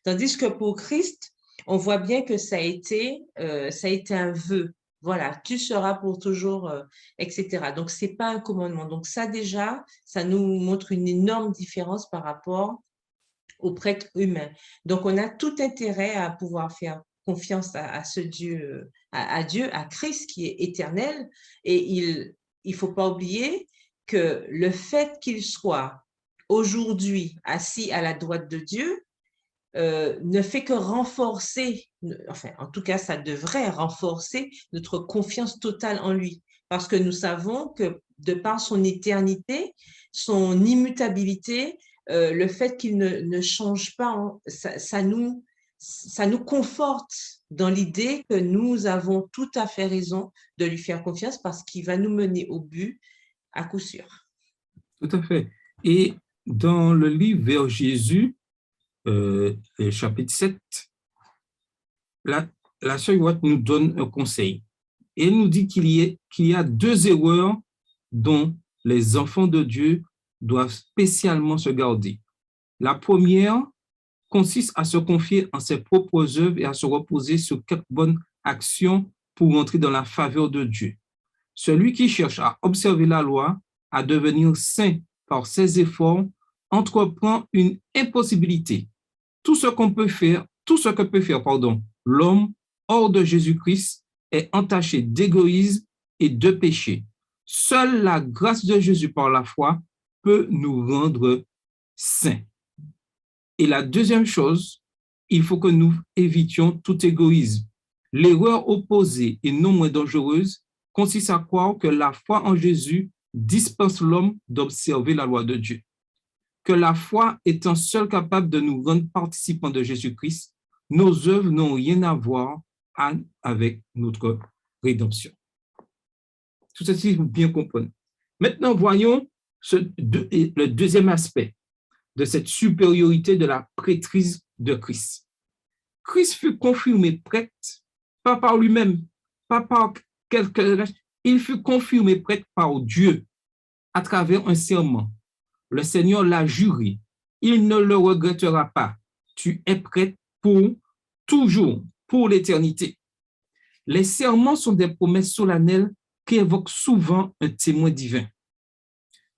Tandis que pour Christ, on voit bien que ça a été un vœu. Voilà, tu seras pour toujours, etc. Donc, ce n'est pas un commandement. Donc, ça déjà, ça nous montre une énorme différence par rapport aux prêtres humains. Donc, on a tout intérêt à pouvoir faire confiance à ce Dieu, à Dieu, à Christ qui est éternel. Et il ne faut pas oublier que le fait qu'il soit aujourd'hui assis à la droite de Dieu ne fait que renforcer, enfin, en tout cas, ça devrait renforcer notre confiance totale en lui. Parce que nous savons que de par son éternité, son immutabilité, le fait qu'il ne change pas, ça nous conforte dans l'idée que nous avons tout à fait raison de lui faire confiance parce qu'il va nous mener au but à coup sûr. Tout à fait. Et dans le livre Vers Jésus, chapitre 7, la sœur Watt nous donne un conseil. Et elle nous dit qu'il y a deux erreurs dont les enfants de Dieu doivent spécialement se garder. La première consiste à se confier en ses propres œuvres et à se reposer sur quelques bonnes actions pour entrer dans la faveur de Dieu. Celui qui cherche à observer la loi, à devenir saint par ses efforts, entreprend une impossibilité. Tout ce que peut faire l'homme hors de Jésus-Christ est entaché d'égoïsme et de péché. Seule la grâce de Jésus par la foi peut nous rendre saints. Et la deuxième chose, il faut que nous évitions tout égoïsme. L'erreur opposée et non moins dangereuse consiste à croire que la foi en Jésus dispense l'homme d'observer la loi de Dieu. Que la foi étant seule capable de nous rendre participants de Jésus-Christ, nos œuvres n'ont rien à voir avec notre rédemption. Tout ceci, vous bien comprendre. Maintenant, voyons le deuxième aspect de cette supériorité de la prêtrise de Christ. Christ fut confirmé prêtre, pas par lui-même, pas par quelqu'un, il fut confirmé prêtre par Dieu à travers un serment. Le Seigneur l'a juré, il ne le regrettera pas. Tu es prêtre pour toujours, pour l'éternité. Les serments sont des promesses solennelles qui évoquent souvent un témoin divin.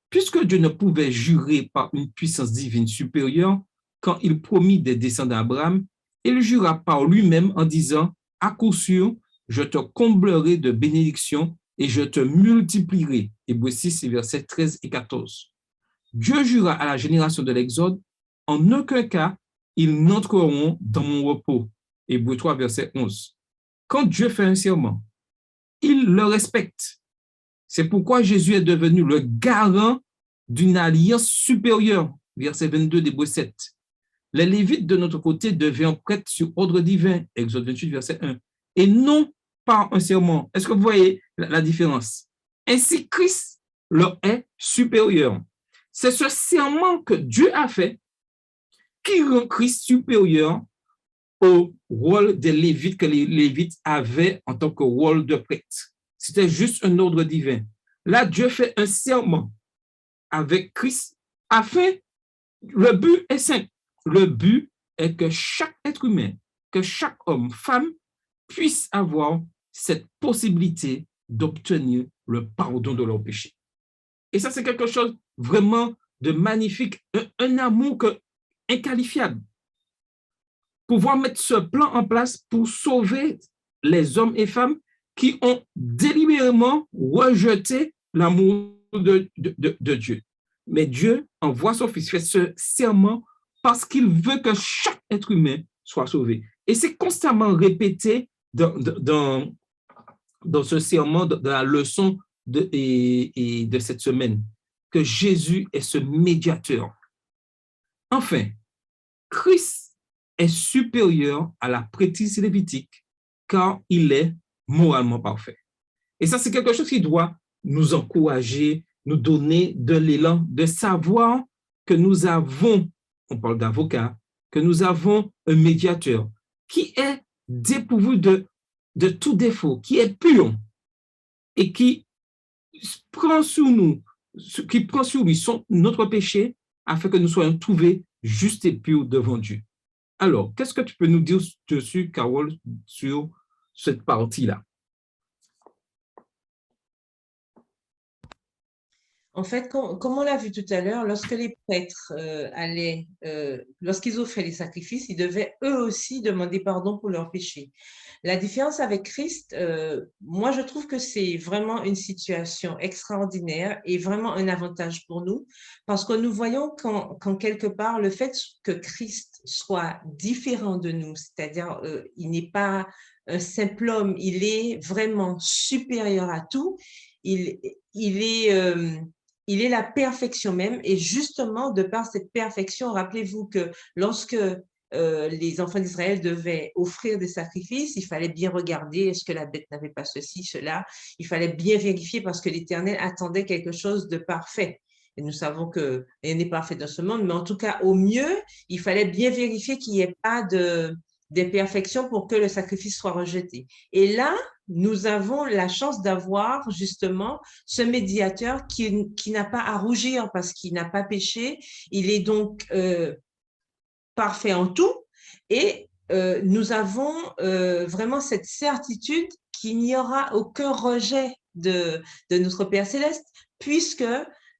Puisque Dieu ne pouvait jurer par une puissance divine supérieure, quand il promit des descendants d'Abraham, il jura par lui-même en disant, à coup sûr, je te comblerai de bénédictions et je te multiplierai. Hébreux 6, versets 13 et 14. Dieu jura à la génération de l'Exode, en aucun cas, ils n'entreront dans mon repos. Hébreux 3, verset 11. Quand Dieu fait un serment, il le respecte. C'est pourquoi Jésus est devenu le garant d'une alliance supérieure. Verset 22 d'Hébreux 7. Les Lévites, de notre côté, deviennent prêtres sur ordre divin. Exode 28, verset 1. Et non par un serment. Est-ce que vous voyez la différence? Ainsi, Christ leur est supérieur. C'est ce serment que Dieu a fait qui rend Christ supérieur au rôle des Lévites que les Lévites avaient en tant que rôle de prêtre. C'était juste un ordre divin. Là, Dieu fait un serment avec Christ afin, le but est simple. Le but est que chaque être humain, que chaque homme, femme, puissent avoir cette possibilité d'obtenir le pardon de leurs péchés. Et ça, c'est quelque chose vraiment de magnifique, un amour inqualifiable. Pouvoir mettre ce plan en place pour sauver les hommes et femmes qui ont délibérément rejeté l'amour de Dieu. Mais Dieu envoie son Fils, fait ce serment parce qu'il veut que chaque être humain soit sauvé. Et c'est constamment répété dans ce serment, dans la leçon de cette semaine, que Jésus est ce médiateur. Enfin, Christ est supérieur à la prêtrise lévitique car il est moralement parfait. Et ça, c'est quelque chose qui doit nous encourager, nous donner de l'élan, de savoir que nous avons, on parle d'avocat, que nous avons un médiateur qui est dépourvu de tout défaut, qui est pur et qui prend sur nous, qui prend sur lui notre péché afin que nous soyons trouvés justes et purs devant Dieu. Alors, qu'est-ce que tu peux nous dire dessus, Carole, sur cette partie-là? En fait, comme on l'a vu tout à l'heure, lorsque les prêtres lorsqu'ils offraient les sacrifices, ils devaient eux aussi demander pardon pour leurs péchés. La différence avec Christ, moi je trouve que c'est vraiment une situation extraordinaire et vraiment un avantage pour nous, parce que nous voyons qu'en quelque part, le fait que Christ soit différent de nous, c'est-à-dire il n'est pas un simple homme, il est vraiment supérieur à tout, il est la perfection même, et justement, de par cette perfection, rappelez-vous que lorsque les enfants d'Israël devaient offrir des sacrifices, il fallait bien regarder, est-ce que la bête n'avait pas ceci, cela, il fallait bien vérifier parce que l'Éternel attendait quelque chose de parfait. Et nous savons que rien n'est parfait dans ce monde, mais en tout cas, au mieux, il fallait bien vérifier qu'il n'y ait pas d'imperfection pour que le sacrifice soit rejeté. Et là, nous avons la chance d'avoir justement ce médiateur qui n'a pas à rougir parce qu'il n'a pas péché. Il est donc parfait en tout. Et nous avons vraiment cette certitude qu'il n'y aura aucun rejet de notre Père Céleste, puisque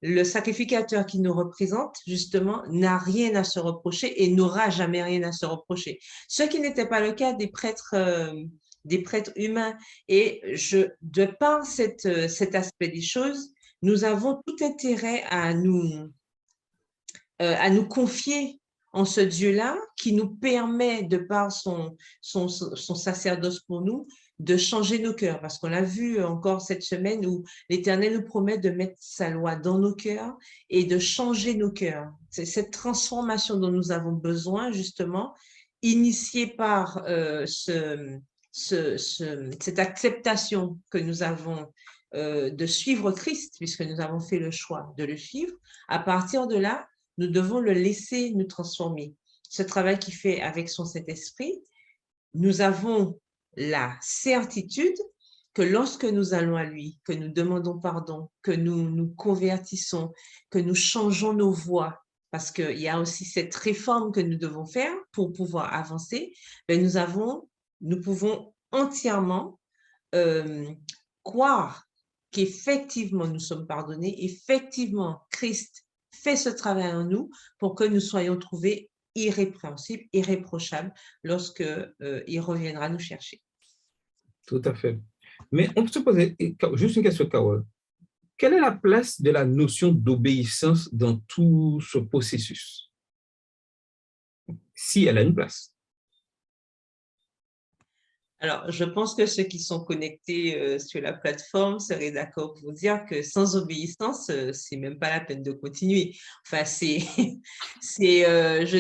le sacrificateur qui nous représente, justement, n'a rien à se reprocher et n'aura jamais rien à se reprocher. Ce qui n'était pas le cas des prêtres humains. Et de par cet aspect des choses, nous avons tout intérêt à nous confier en ce Dieu-là qui nous permet, de par son sacerdoce pour nous, de changer nos cœurs. Parce qu'on l'a vu encore cette semaine où l'Éternel nous promet de mettre sa loi dans nos cœurs et de changer nos cœurs. C'est cette transformation dont nous avons besoin, justement, initiée par cette acceptation que nous avons de suivre Christ, puisque nous avons fait le choix de le suivre. À partir de là, nous devons le laisser nous transformer. Ce travail qu'il fait avec son Saint-Esprit, nous avons la certitude que lorsque nous allons à lui, que nous demandons pardon, que nous nous convertissons, que nous changeons nos voies, parce qu'il y a aussi cette réforme que nous devons faire pour pouvoir avancer, nous pouvons entièrement croire qu'effectivement nous sommes pardonnés, effectivement Christ fait ce travail en nous pour que nous soyons trouvés irrépréhensibles, irréprochables lorsque il reviendra nous chercher. Tout à fait. Mais on peut se poser juste une question, Carole. Quelle est la place de la notion d'obéissance dans tout ce processus? Si elle a une place. Alors, je pense que ceux qui sont connectés sur la plateforme seraient d'accord pour dire que sans obéissance, c'est même pas la peine de continuer. Enfin, je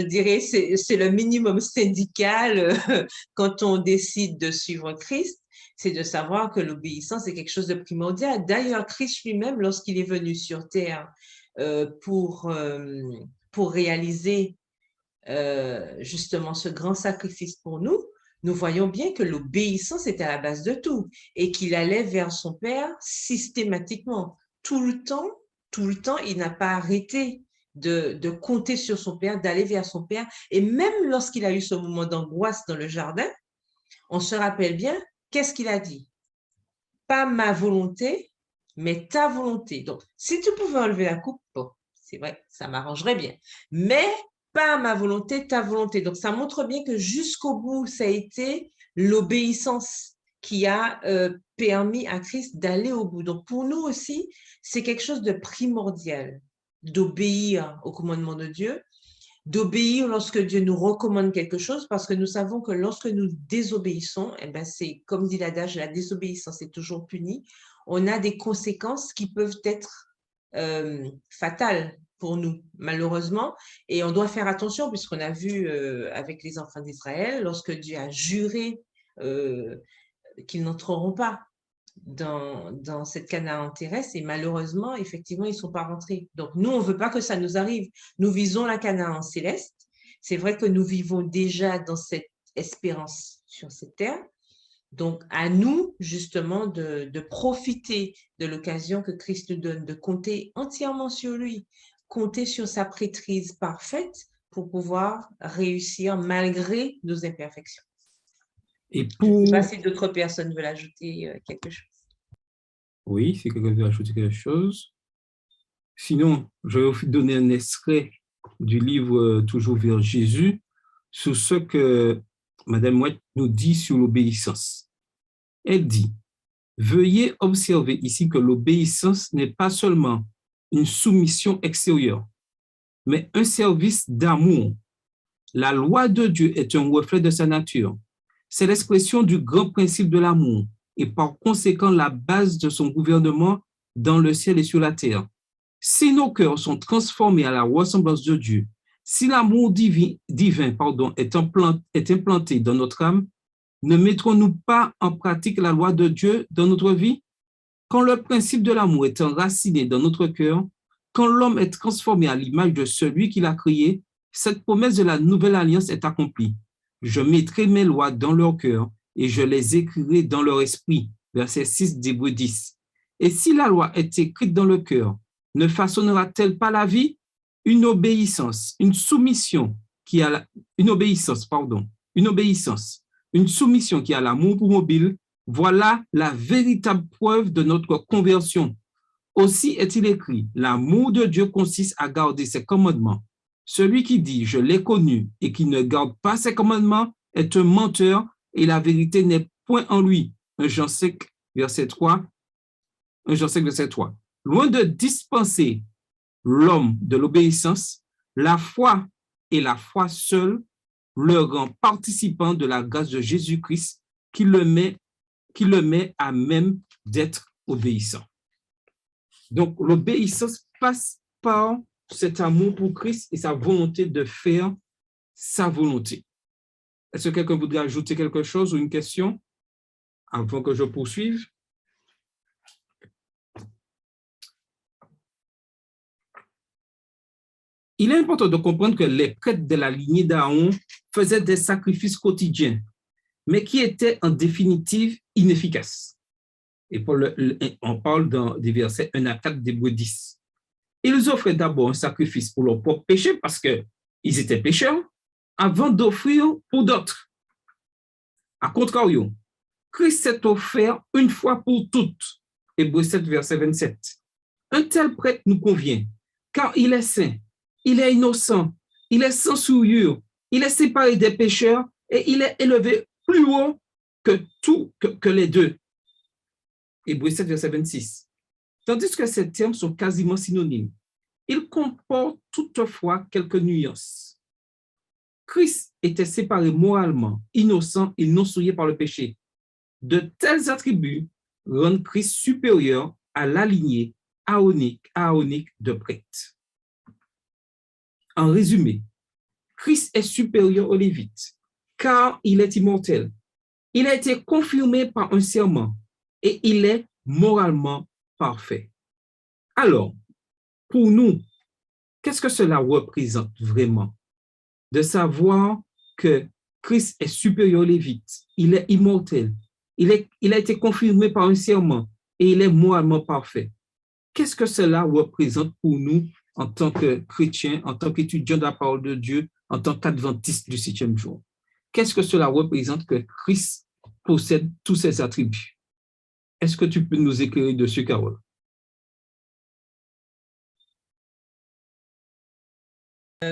dirais, c'est le minimum syndical quand on décide de suivre Christ, c'est de savoir que l'obéissance est quelque chose de primordial. D'ailleurs, Christ lui-même, lorsqu'il est venu sur terre pour réaliser justement ce grand sacrifice pour nous, nous voyons bien que l'obéissance est à la base de tout et qu'il allait vers son Père systématiquement. Tout le temps, il n'a pas arrêté de compter sur son Père, d'aller vers son Père. Et même lorsqu'il a eu ce moment d'angoisse dans le jardin, on se rappelle bien, qu'est-ce qu'il a dit? Pas ma volonté, mais ta volonté. Donc, si tu pouvais enlever la coupe, bon, c'est vrai, ça m'arrangerait bien. Mais pas ma volonté, ta volonté. Donc, ça montre bien que jusqu'au bout, ça a été l'obéissance qui a permis à Christ d'aller au bout. Donc, pour nous aussi, c'est quelque chose de primordial d'obéir au commandement de Dieu, d'obéir lorsque Dieu nous recommande quelque chose, parce que nous savons que lorsque nous désobéissons, eh ben c'est comme dit l'adage, la désobéissance est toujours punie. On a des conséquences qui peuvent être fatales pour nous, malheureusement, et on doit faire attention puisqu'on a vu avec les enfants d'Israël, lorsque Dieu a juré qu'ils n'entreront pas dans cette Canaan terrestre et malheureusement, effectivement, ils ne sont pas rentrés. Donc, nous, on ne veut pas que ça nous arrive. Nous visons la Canaan céleste. C'est vrai que nous vivons déjà dans cette espérance sur cette terre. Donc, à nous, justement, de profiter de l'occasion que Christ nous donne, de compter entièrement sur lui, compter sur sa prêtrise parfaite pour pouvoir réussir malgré nos imperfections. Et Je ne pour... sais pas si d'autres personnes veulent ajouter quelque chose. Oui, si quelqu'un veut ajouter quelque chose. Sinon, je vais vous donner un extrait du livre Toujours vers Jésus sur ce que Madame Mouette nous dit sur l'obéissance. Elle dit, veuillez observer ici que l'obéissance n'est pas seulement une soumission extérieure, mais un service d'amour. La loi de Dieu est un reflet de sa nature. C'est l'expression du grand principe de l'amour et par conséquent la base de son gouvernement dans le ciel et sur la terre. Si nos cœurs sont transformés à la ressemblance de Dieu, si l'amour divin est implanté dans notre âme, ne mettrons-nous pas en pratique la loi de Dieu dans notre vie? Quand le principe de l'amour est enraciné dans notre cœur, quand l'homme est transformé à l'image de celui qui l'a créé, cette promesse de la nouvelle alliance est accomplie. Je mettrai mes lois dans leur cœur et je les écrirai dans leur esprit. Verset 6 d'Hébreux 10. Et si la loi est écrite dans le cœur, ne façonnera-t-elle pas la vie? Une obéissance, une soumission qui a une obéissance, une soumission qui a l'amour pour mobile, voilà la véritable preuve de notre conversion. Aussi est-il écrit, l'amour de Dieu consiste à garder ses commandements. Celui qui dit, je l'ai connu, et qui ne garde pas ses commandements est un menteur, et la vérité n'est point en lui. 1 Jean 5, verset 3. Loin de dispenser l'homme de l'obéissance, la foi et la foi seule le rend participant de la grâce de Jésus-Christ qui le met à même d'être obéissant. Donc, l'obéissance passe par cet amour pour Christ et sa volonté de faire sa volonté. Est-ce que quelqu'un voudrait ajouter quelque chose ou une question avant que je poursuive? Il est important de comprendre que les prêtres de la lignée d'Aaron faisaient des sacrifices quotidiens, mais qui étaient en définitive inefficaces. Et on parle dans des versets 1 à 4 d'Hébreux 10. Ils offraient d'abord un sacrifice pour leurs propres péchés parce qu'ils étaient pécheurs, avant d'offrir pour d'autres. A contrario, Christ s'est offert une fois pour toutes. Hébreux 7, verset 27. Un tel prêtre nous convient, car il est saint, il est innocent, il est sans souillure, il est séparé des pécheurs et il est élevé plus haut que les deux. Hébreux 7, verset 26. Tandis que ces termes sont quasiment synonymes, ils comportent toutefois quelques nuances. Christ était séparé moralement, innocent et non souillé par le péché. De tels attributs rendent Christ supérieur à la lignée aaronique de prêtres. En résumé, Christ est supérieur aux Lévites, car il est immortel. Il a été confirmé par un serment et il est moralement parfait. Alors, pour nous, qu'est-ce que cela représente vraiment? De savoir que Christ est supérieur aux Lévites, il est immortel, il a été confirmé par un serment et il est moralement parfait. Qu'est-ce que cela représente pour nous en tant que chrétiens, en tant qu'étudiants de la parole de Dieu, en tant qu'adventistes du 7e jour? qu'est-ce que cela représente que Christ possède tous ses attributs? Est-ce que tu peux nous éclairer dessus, Carole?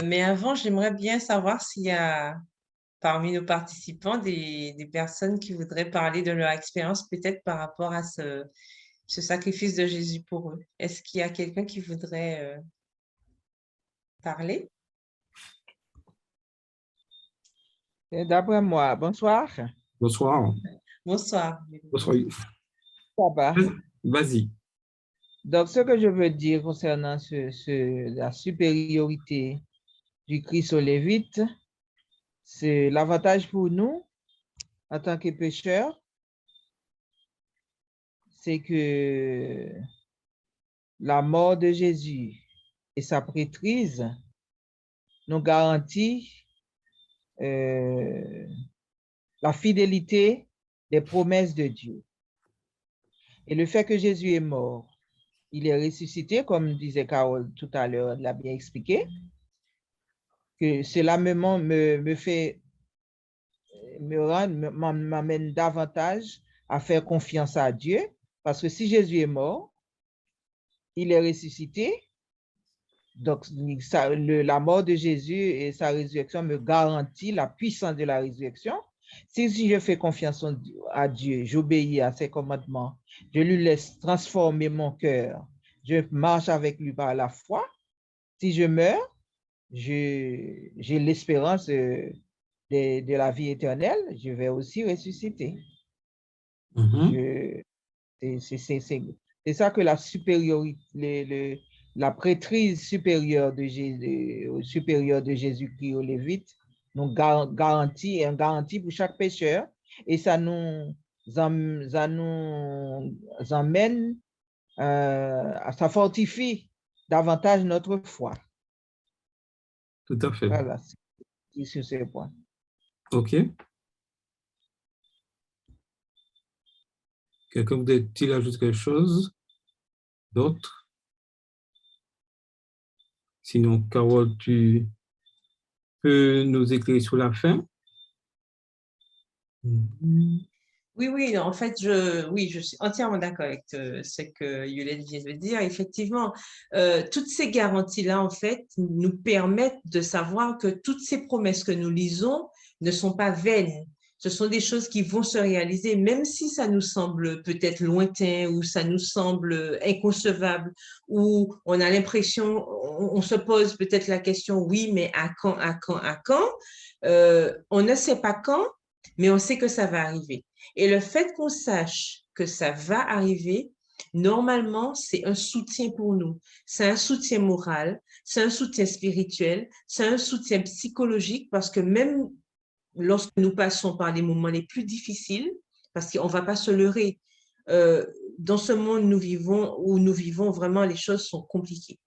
Mais avant, j'aimerais bien savoir s'il y a parmi nos participants des personnes qui voudraient parler de leur expérience, peut-être par rapport à ce sacrifice de Jésus pour eux. Est-ce qu'il y a quelqu'un qui voudrait parler? D'après moi, bonsoir. Bonsoir. Bonsoir. Bonsoir. Ça va. Vas-y. Donc, ce que je veux dire concernant la supériorité du Christ aux Lévites, c'est l'avantage pour nous, en tant que pécheurs, c'est que la mort de Jésus et sa prêtrise nous garantit la fidélité des promesses de Dieu. Et le fait que Jésus est mort, il est ressuscité, comme disait Carole tout à l'heure, elle l'a bien expliqué, que cela m'amène davantage à faire confiance à Dieu, parce que si Jésus est mort, il est ressuscité, donc la mort de Jésus et sa résurrection me garantit la puissance de la résurrection. Si je fais confiance à Dieu, j'obéis à ses commandements, je lui laisse transformer mon cœur, je marche avec lui par la foi, si je meurs, j'ai l'espérance de la vie éternelle, je vais aussi ressusciter. C'est ça que la supériorité, la prêtrise supérieure de Jésus-Christ aux Lévites nous garantit, un garantie pour chaque pécheur, et ça nous emmène, ça fortifie davantage notre foi. Tout à fait. Voilà, c'est sur ce point. OK. Quelqu'un voudrait-il ajouter quelque chose d'autre? Sinon, Carole, tu peux nous éclairer sur la fin? Oui, en fait, je suis entièrement d'accord avec ce que Yolette vient de dire. Effectivement, toutes ces garanties-là, en fait, nous permettent de savoir que toutes ces promesses que nous lisons ne sont pas vaines. Ce sont des choses qui vont se réaliser, même si ça nous semble peut-être lointain ou ça nous semble inconcevable, ou on a l'impression, on se pose peut-être la question, oui, mais à quand, à quand, à quand? On ne sait pas quand, mais on sait que ça va arriver. Et le fait qu'on sache que ça va arriver, normalement, c'est un soutien pour nous. C'est un soutien moral, c'est un soutien spirituel, c'est un soutien psychologique, parce que même lorsque nous passons par les moments les plus difficiles, parce qu'on ne va pas se leurrer, dans ce monde où nous vivons, vraiment, les choses sont compliquées.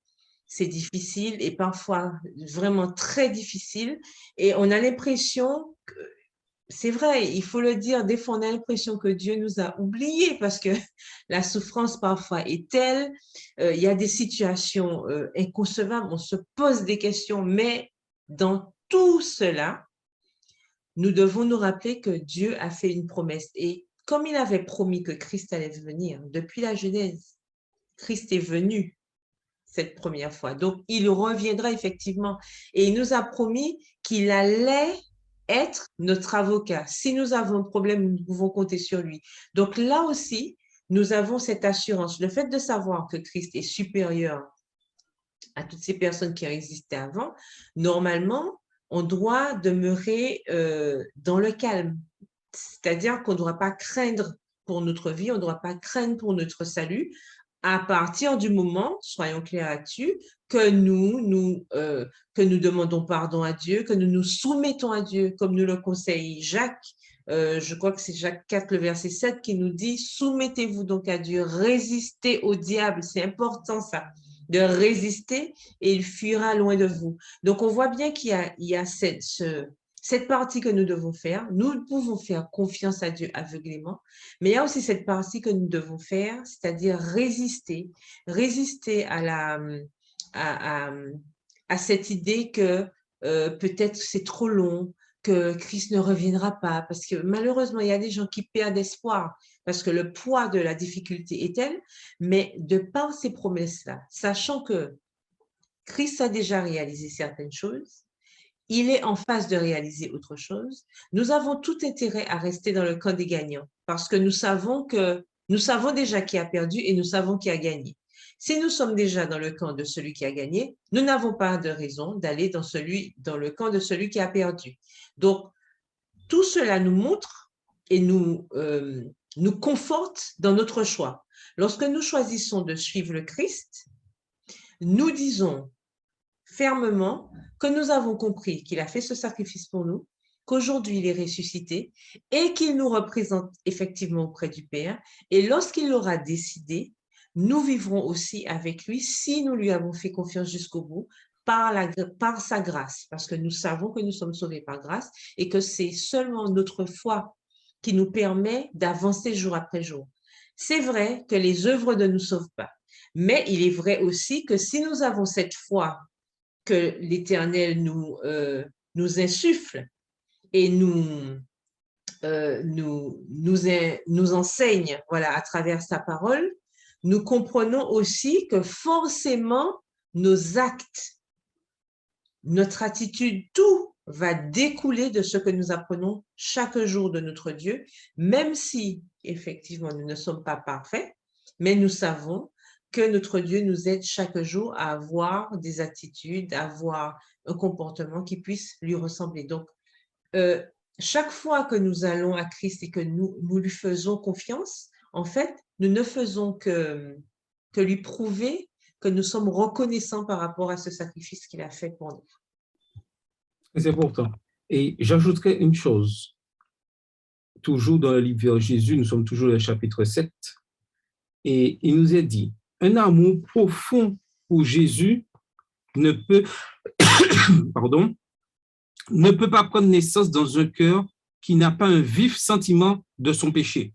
C'est difficile et parfois vraiment très difficile. Et on a l'impression que c'est vrai, il faut le dire, des fois on a l'impression que Dieu nous a oubliés parce que la souffrance parfois est telle, il y a des situations inconcevables, on se pose des questions, mais dans tout cela, nous devons nous rappeler que Dieu a fait une promesse. Et comme il avait promis que Christ allait venir, depuis la Genèse, Christ est venu cette première fois. Donc, il reviendra effectivement. Et il nous a promis qu'il allait être notre avocat. Si nous avons un problème, nous pouvons compter sur lui. Donc là aussi, nous avons cette assurance. Le fait de savoir que Christ est supérieur à toutes ces personnes qui ont existé avant, normalement, on doit demeurer dans le calme. C'est-à-dire qu'on ne doit pas craindre pour notre vie, on ne doit pas craindre pour notre salut, à partir du moment, soyons clairs là-dessus, que nous demandons pardon à Dieu, que nous nous soumettons à Dieu, comme nous le conseille Jacques. Je crois que c'est Jacques 4, le verset 7, qui nous dit « Soumettez-vous donc à Dieu, résistez au diable ». C'est important ça, de résister et il fuira loin de vous. Donc, on voit bien qu'il y a cette partie que nous devons faire. Nous pouvons faire confiance à Dieu aveuglément, mais il y a aussi cette partie que nous devons faire, c'est-à-dire résister à cette idée que peut-être c'est trop long, que Christ ne reviendra pas, parce que malheureusement, il y a des gens qui perdent espoir, parce que le poids de la difficulté est tel, mais de par ces promesses-là, sachant que Christ a déjà réalisé certaines choses, il est en phase de réaliser autre chose, nous avons tout intérêt à rester dans le camp des gagnants, parce que nous savons déjà qui a perdu et nous savons qui a gagné. Si nous sommes déjà dans le camp de celui qui a gagné, nous n'avons pas de raison d'aller dans le camp de celui qui a perdu. Donc, tout cela nous montre et nous conforte dans notre choix. Lorsque nous choisissons de suivre le Christ, nous disons fermement que nous avons compris qu'il a fait ce sacrifice pour nous, qu'aujourd'hui il est ressuscité et qu'il nous représente effectivement auprès du Père. Et lorsqu'il l'aura décidé, nous vivrons aussi avec lui si nous lui avons fait confiance jusqu'au bout par sa grâce, parce que nous savons que nous sommes sauvés par grâce et que c'est seulement notre foi qui nous permet d'avancer jour après jour. C'est vrai que les œuvres ne nous sauvent pas, mais il est vrai aussi que si nous avons cette foi que l'Éternel nous insuffle et nous enseigne, voilà, à travers sa parole, nous comprenons aussi que forcément nos actes, notre attitude, tout va découler de ce que nous apprenons chaque jour de notre Dieu, même si effectivement nous ne sommes pas parfaits, mais nous savons que notre Dieu nous aide chaque jour à avoir des attitudes, à avoir un comportement qui puisse lui ressembler. Donc, chaque fois que nous allons à Christ et que nous lui faisons confiance, en fait, nous ne faisons que lui prouver que nous sommes reconnaissants par rapport à ce sacrifice qu'il a fait pour nous. C'est important. Et j'ajouterais une chose. Toujours dans le livre de Jésus, nous sommes toujours au chapitre 7, et il nous est dit, un amour profond pour Jésus ne peut, ne peut pas prendre naissance dans un cœur qui n'a pas un vif sentiment de son péché.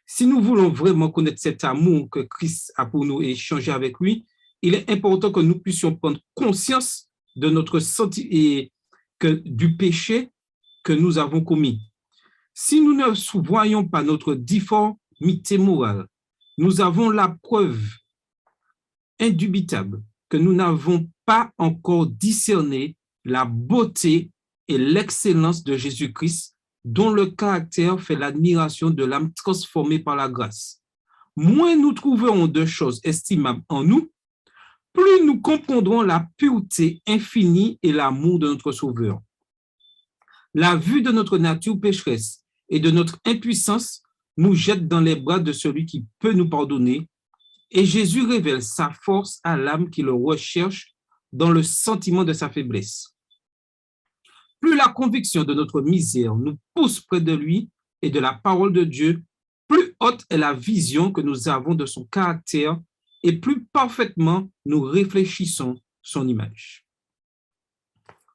Si nous voulons vraiment connaître cet amour que Christ a pour nous et échanger avec lui, il est important que nous puissions prendre conscience de notre sentiment et du péché que nous avons commis. Si nous ne voyons pas notre difformité morale, nous avons la preuve indubitable que nous n'avons pas encore discerné la beauté et l'excellence de Jésus-Christ, dont le caractère fait l'admiration de l'âme transformée par la grâce. Moins nous trouverons de choses estimables en nous, plus nous comprendrons la pureté infinie et l'amour de notre Sauveur. La vue de notre nature pécheresse et de notre impuissance nous jette dans les bras de celui qui peut nous pardonner, et Jésus révèle sa force à l'âme qui le recherche dans le sentiment de sa faiblesse. Plus la conviction de notre misère nous pousse près de lui et de la parole de Dieu, plus haute est la vision que nous avons de son caractère et plus parfaitement nous réfléchissons son image.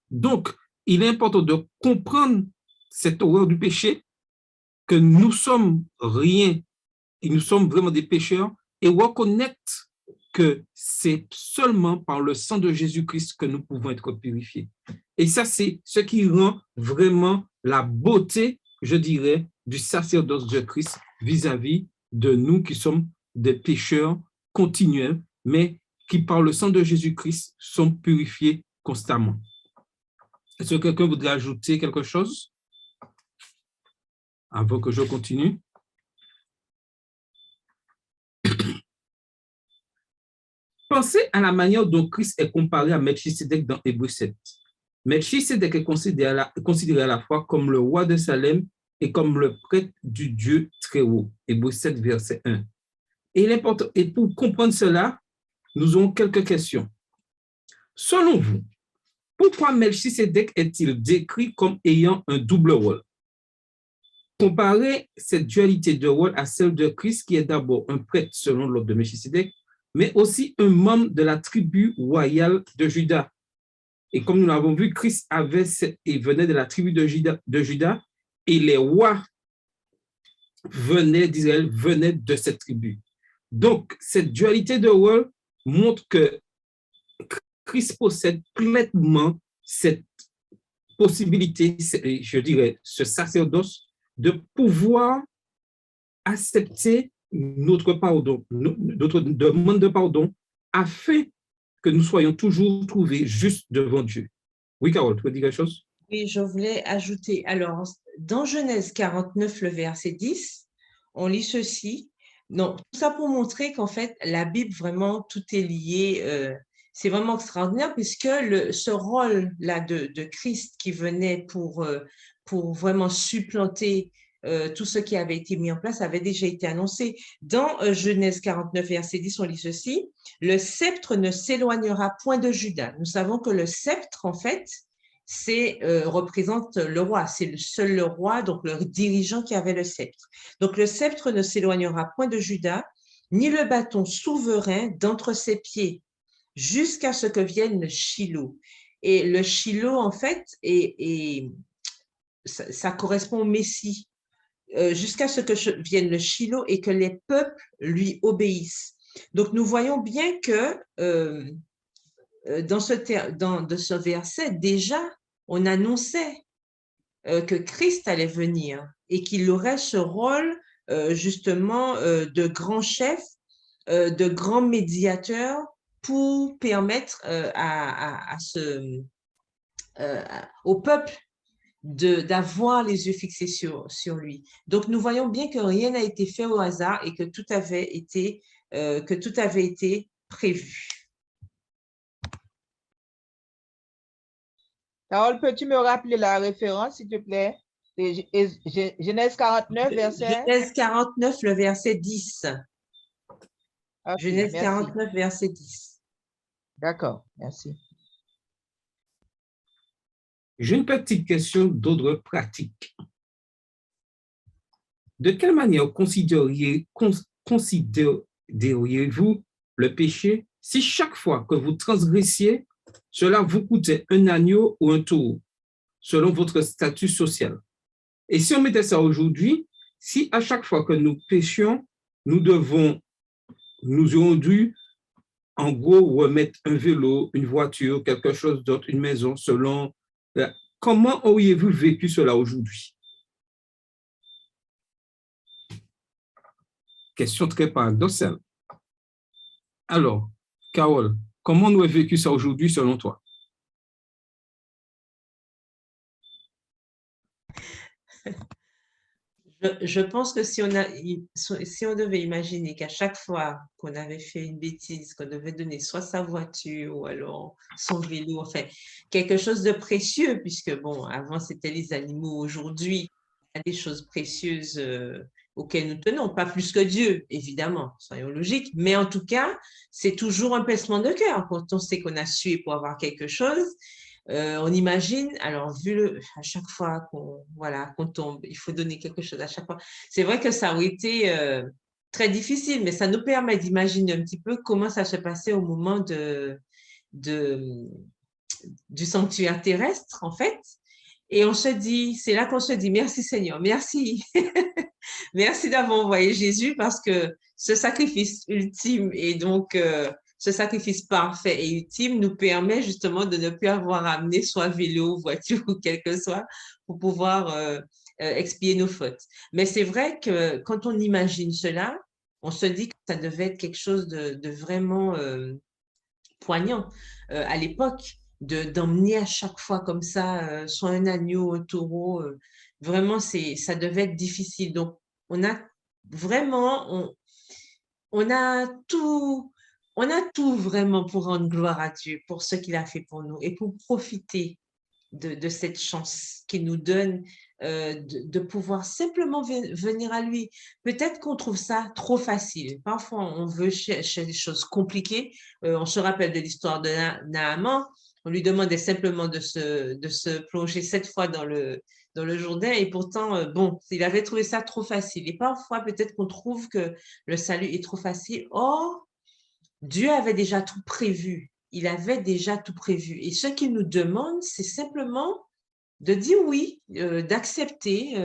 Donc, il est important de comprendre cette horreur du péché, que nous sommes rien, et nous sommes vraiment des pécheurs, et reconnaître que c'est seulement par le sang de Jésus-Christ que nous pouvons être purifiés. Et ça, c'est ce qui rend vraiment la beauté, je dirais, du sacerdoce de Christ vis-à-vis de nous qui sommes des pécheurs continuels, mais qui, par le sang de Jésus-Christ, sont purifiés constamment. Est-ce que quelqu'un voudrait ajouter quelque chose avant que je continue? Pensez à la manière dont Christ est comparé à Melchisédek dans Hébreux 7. Melchisédek est considéré à la fois comme le roi de Salem et comme le prêtre du Dieu très haut. Hébreux 7, verset 1. Et pour comprendre cela, nous avons quelques questions. Selon vous, pourquoi Melchisédek est-il décrit comme ayant un double rôle? Comparez cette dualité de rôle à celle de Christ, qui est d'abord un prêtre selon l'ordre de Melchisédek, mais aussi un membre de la tribu royale de Juda. Et comme nous l'avons vu, Christ venait de la tribu de Juda, et les rois d'Israël venaient de cette tribu. Donc, cette dualité de rôle montre que Christ possède pleinement cette possibilité, je dirais, ce sacerdoce de pouvoir accepter notre pardon, notre demande de pardon, afin que nous soyons toujours trouvés justes devant Dieu. Oui, Carole, tu veux dire quelque chose? Oui, je voulais ajouter, alors, dans Genèse 49, le verset 10, on lit ceci. Non, tout ça pour montrer qu'en fait, la Bible, vraiment, tout est lié. C'est vraiment extraordinaire puisque ce rôle-là de Christ qui venait pour vraiment supplanter tout ce qui avait été mis en place avait déjà été annoncé. Dans Genèse 49, verset 10, on lit ceci. Le sceptre ne s'éloignera point de Juda. Nous savons que le sceptre, en fait, représente le roi. C'est seul le roi, donc le dirigeant qui avait le sceptre. Donc le sceptre ne s'éloignera point de Juda, ni le bâton souverain d'entre ses pieds, jusqu'à ce que vienne le Shiloh. Et le Shiloh, en fait, ça correspond au Messie. Jusqu'à ce que vienne le Shiloh et que les peuples lui obéissent. Donc nous voyons bien que dans ce verset, déjà, on annonçait que Christ allait venir et qu'il aurait ce rôle justement de grand chef, de grand médiateur pour permettre au peuple d'avoir les yeux fixés sur lui. Donc, nous voyons bien que rien n'a été fait au hasard et que tout avait été prévu. Carole, peux-tu me rappeler la référence, s'il te plaît? Genèse 49, verset? Genèse 49, le verset 10. Okay, Genèse merci. 49, verset 10. D'accord, merci. J'ai une petite question d'ordre pratique. De quelle manière considériez-vous le péché si chaque fois que vous transgressiez, cela vous coûtait un agneau ou un taureau, selon votre statut social? Et si on mettait ça aujourd'hui, si à chaque fois que nous péchions, nous aurions dû, en gros, remettre un vélo, une voiture, quelque chose d'autre, une maison, selon... Comment auriez-vous vécu cela aujourd'hui? Question très paradoxale. Alors, Carole, comment nous avons vécu ça aujourd'hui selon toi? Je pense que si on devait imaginer qu'à chaque fois qu'on avait fait une bêtise, qu'on devait donner soit sa voiture ou alors son vélo, enfin, quelque chose de précieux, puisque bon, avant c'était les animaux, aujourd'hui, il y a des choses précieuses auxquelles nous tenons, pas plus que Dieu, évidemment, soyons logiques, mais en tout cas, c'est toujours un pincement de cœur quand on sait qu'on a sué pour avoir quelque chose. On imagine, alors à chaque fois qu'on tombe, il faut donner quelque chose à chaque fois. C'est vrai que ça a été très difficile, mais ça nous permet d'imaginer un petit peu comment ça se passait au moment du sanctuaire terrestre, en fait. Et c'est là qu'on se dit, merci Seigneur, merci. Merci d'avoir envoyé Jésus parce que ce sacrifice ultime et donc ce sacrifice parfait et ultime nous permet justement de ne plus avoir à amener soit vélo, voiture ou quel que soit pour pouvoir expier nos fautes. Mais c'est vrai que quand on imagine cela, on se dit que ça devait être quelque chose de vraiment poignant à l'époque, d'emmener à chaque fois comme ça, soit un agneau, un taureau. Vraiment, ça devait être difficile. Donc, on a vraiment, on a tout vraiment pour rendre gloire à Dieu, pour ce qu'il a fait pour nous et pour profiter de cette chance qu'il nous donne de pouvoir simplement venir à lui. Peut-être qu'on trouve ça trop facile. Parfois, on veut chercher des choses compliquées. On se rappelle de l'histoire de Naaman. On lui demandait simplement de se plonger 7 fois dans le Jourdain et pourtant, bon, il avait trouvé ça trop facile. Et parfois, peut-être qu'on trouve que le salut est trop facile. Or, Dieu avait déjà tout prévu. Il avait déjà tout prévu. Et ce qu'il nous demande, c'est simplement de dire oui, d'accepter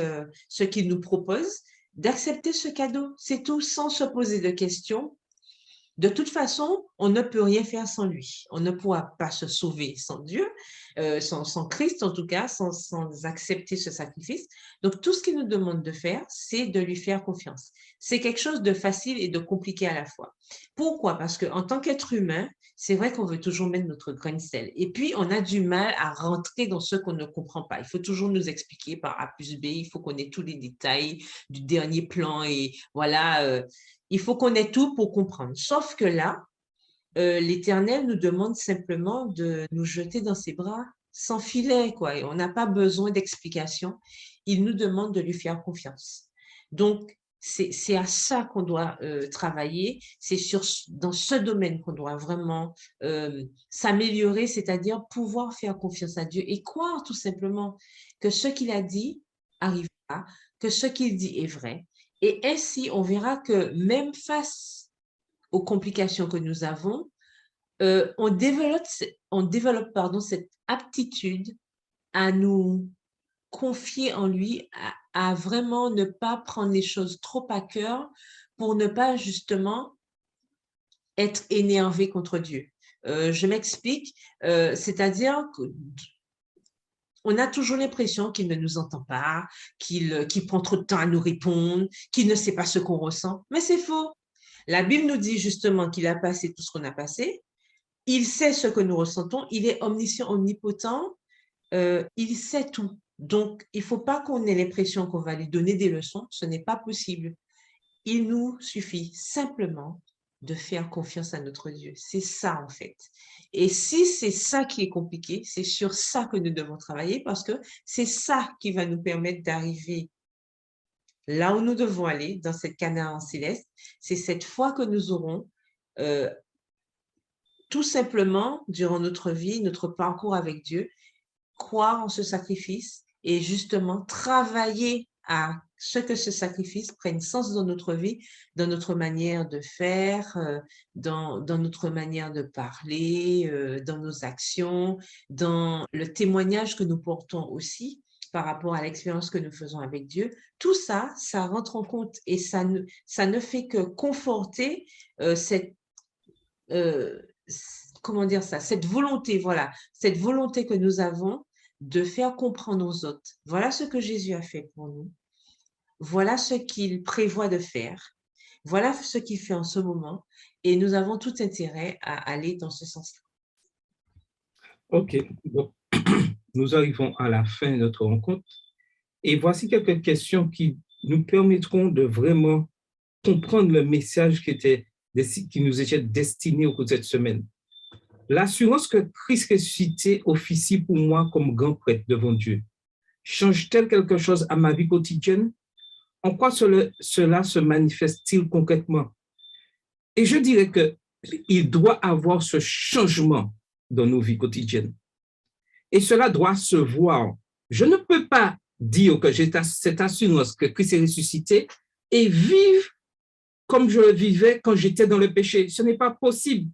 ce qu'il nous propose, d'accepter ce cadeau. C'est tout, sans se poser de questions. De toute façon, on ne peut rien faire sans lui. On ne pourra pas se sauver sans Dieu, sans Christ en tout cas, sans accepter ce sacrifice. Donc, tout ce qu'il nous demande de faire, c'est de lui faire confiance. C'est quelque chose de facile et de compliqué à la fois. Pourquoi? Parce qu'en tant qu'être humain, c'est vrai qu'on veut toujours mettre notre grain de sel. Et puis, on a du mal à rentrer dans ce qu'on ne comprend pas. Il faut toujours nous expliquer par A plus B. Il faut qu'on ait tous les détails du dernier plan. Et voilà, il faut qu'on ait tout pour comprendre. Sauf que là, l'Éternel nous demande simplement de nous jeter dans ses bras sans filet, quoi. Et on n'a pas besoin d'explication. Il nous demande de lui faire confiance. Donc, c'est à ça qu'on doit travailler. C'est dans ce domaine qu'on doit vraiment s'améliorer, c'est-à-dire pouvoir faire confiance à Dieu et croire tout simplement que ce qu'il a dit arrivera, que ce qu'il dit est vrai. Et ainsi, on verra que même face aux complications que nous avons, on développe cette aptitude à nous confier en lui, à vraiment ne pas prendre les choses trop à cœur pour ne pas justement être énervé contre Dieu. Je m'explique, c'est-à-dire qu'on a toujours l'impression qu'il ne nous entend pas, qu'il prend trop de temps à nous répondre, qu'il ne sait pas ce qu'on ressent, mais c'est faux. La Bible nous dit justement qu'il a passé tout ce qu'on a passé, il sait ce que nous ressentons, il est omniscient, omnipotent, il sait tout. Donc, il ne faut pas qu'on ait l'impression qu'on va lui donner des leçons, ce n'est pas possible. Il nous suffit simplement de faire confiance à notre Dieu. C'est ça, en fait. Et si c'est ça qui est compliqué, c'est sur ça que nous devons travailler parce que c'est ça qui va nous permettre d'arriver là où nous devons aller, dans cette Canaan céleste. C'est cette foi que nous aurons tout simplement, durant notre vie, notre parcours avec Dieu, croire en ce sacrifice et justement travailler à ce que ce sacrifice prenne sens dans notre vie, dans notre manière de faire, dans notre manière de parler, dans nos actions, dans le témoignage que nous portons aussi par rapport à l'expérience que nous faisons avec Dieu. Tout ça, ça rentre en compte et ça ne fait que conforter cette comment dire ça, cette volonté, voilà, cette volonté que nous avons de faire comprendre aux autres. Voilà ce que Jésus a fait pour nous. Voilà ce qu'il prévoit de faire. Voilà ce qu'il fait en ce moment. Et nous avons tout intérêt à aller dans ce sens-là. OK. Donc, nous arrivons à la fin de notre rencontre. Et voici quelques questions qui nous permettront de vraiment comprendre le message qui nous était destiné au cours de cette semaine. L'assurance que Christ ressuscité officie pour moi comme grand prêtre devant Dieu change-t-elle quelque chose à ma vie quotidienne? En quoi cela se manifeste-t-il concrètement? Et je dirais qu'il doit avoir ce changement dans nos vies quotidiennes. Et cela doit se voir. Je ne peux pas dire que j'ai cette assurance que Christ est ressuscité et vivre comme je le vivais quand j'étais dans le péché. Ce n'est pas possible.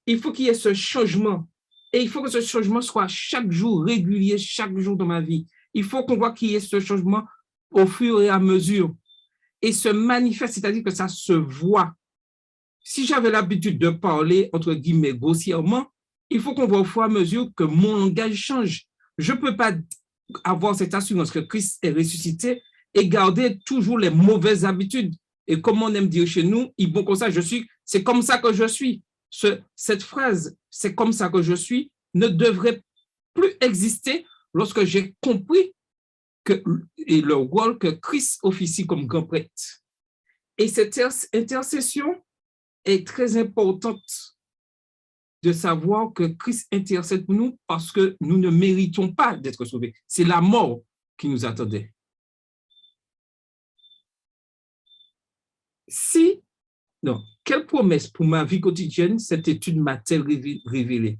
Il faut qu'il y ait ce changement. Et il faut que ce changement soit chaque jour régulier, chaque jour dans ma vie. Il faut qu'on voit qu'il y ait ce changement au fur et à mesure. Et se manifeste, c'est-à-dire que ça se voit. Si j'avais l'habitude de parler, entre guillemets, grossièrement, il faut qu'on voit au fur et à mesure que mon langage change. Je ne peux pas avoir cette assurance que Christ est ressuscité et garder toujours les mauvaises habitudes. Et comme on aime dire chez nous, comme ça, c'est comme ça que je suis. Cette phrase, c'est comme ça que je suis, ne devrait plus exister lorsque j'ai compris et le rôle que Christ officie comme grand prêtre. Et cette intercession est très importante de savoir que Christ intercède pour nous parce que nous ne méritons pas d'être sauvés. C'est la mort qui nous attendait. Quelle promesse pour ma vie quotidienne cette étude m'a-t-elle révélée?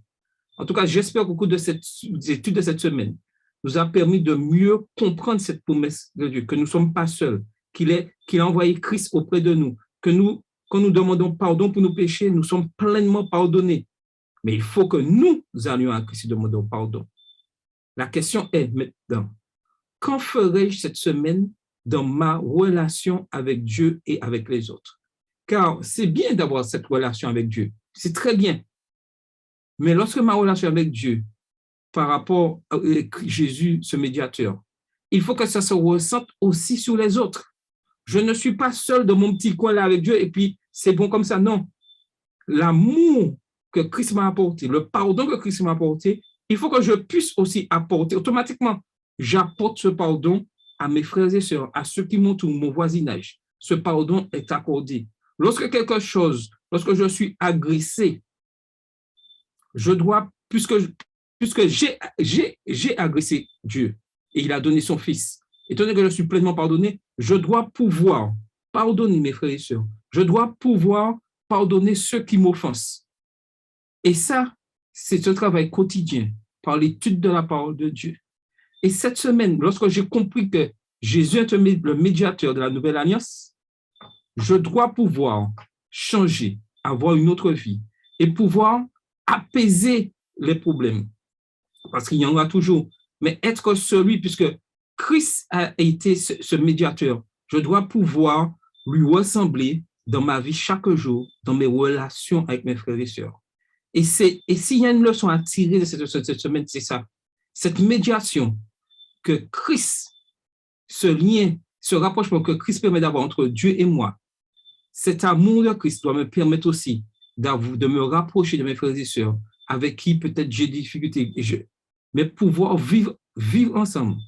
En tout cas, j'espère qu'au cours de cette étude de cette semaine, nous a permis de mieux comprendre cette promesse de Dieu, que nous ne sommes pas seuls, qu'il a envoyé Christ auprès de nous, que quand nous demandons pardon pour nos péchés, nous sommes pleinement pardonnés. Mais il faut que nous allions à Christ et demandons pardon. La question est maintenant, qu'en ferai-je cette semaine dans ma relation avec Dieu et avec les autres? car c'est bien d'avoir cette relation avec Dieu. C'est très bien. Mais lorsque ma relation avec Dieu, par rapport à Jésus, ce médiateur, il faut que ça se ressente aussi sur les autres. Je ne suis pas seul dans mon petit coin là avec Dieu et puis c'est bon comme ça. Non. L'amour que Christ m'a apporté, le pardon que Christ m'a apporté, il faut que je puisse aussi apporter. Automatiquement, j'apporte ce pardon à mes frères et sœurs, à ceux qui m'entourent, mon voisinage. Ce pardon est accordé. Lorsque je suis agressé, je dois, puisque j'ai agressé Dieu et il a donné son Fils, étant donné que je suis pleinement pardonné, je dois pouvoir pardonner mes frères et sœurs. Je dois pouvoir pardonner ceux qui m'offensent. Et ça, c'est ce travail quotidien par l'étude de la parole de Dieu. Et cette semaine, lorsque j'ai compris que Jésus est le médiateur de la nouvelle alliance, je dois pouvoir changer, avoir une autre vie et pouvoir apaiser les problèmes. Parce qu'il y en aura toujours. Mais être celui, puisque Christ a été ce médiateur, je dois pouvoir lui ressembler dans ma vie chaque jour, dans mes relations avec mes frères et sœurs. Et s'il y a une leçon à tirer de cette semaine, c'est ça. Cette médiation que Christ, ce lien, ce rapprochement que Christ permet d'avoir entre Dieu et moi, cet amour de Christ doit me permettre aussi de me rapprocher de mes frères et sœurs avec qui peut-être j'ai des difficultés, mais pouvoir vivre ensemble.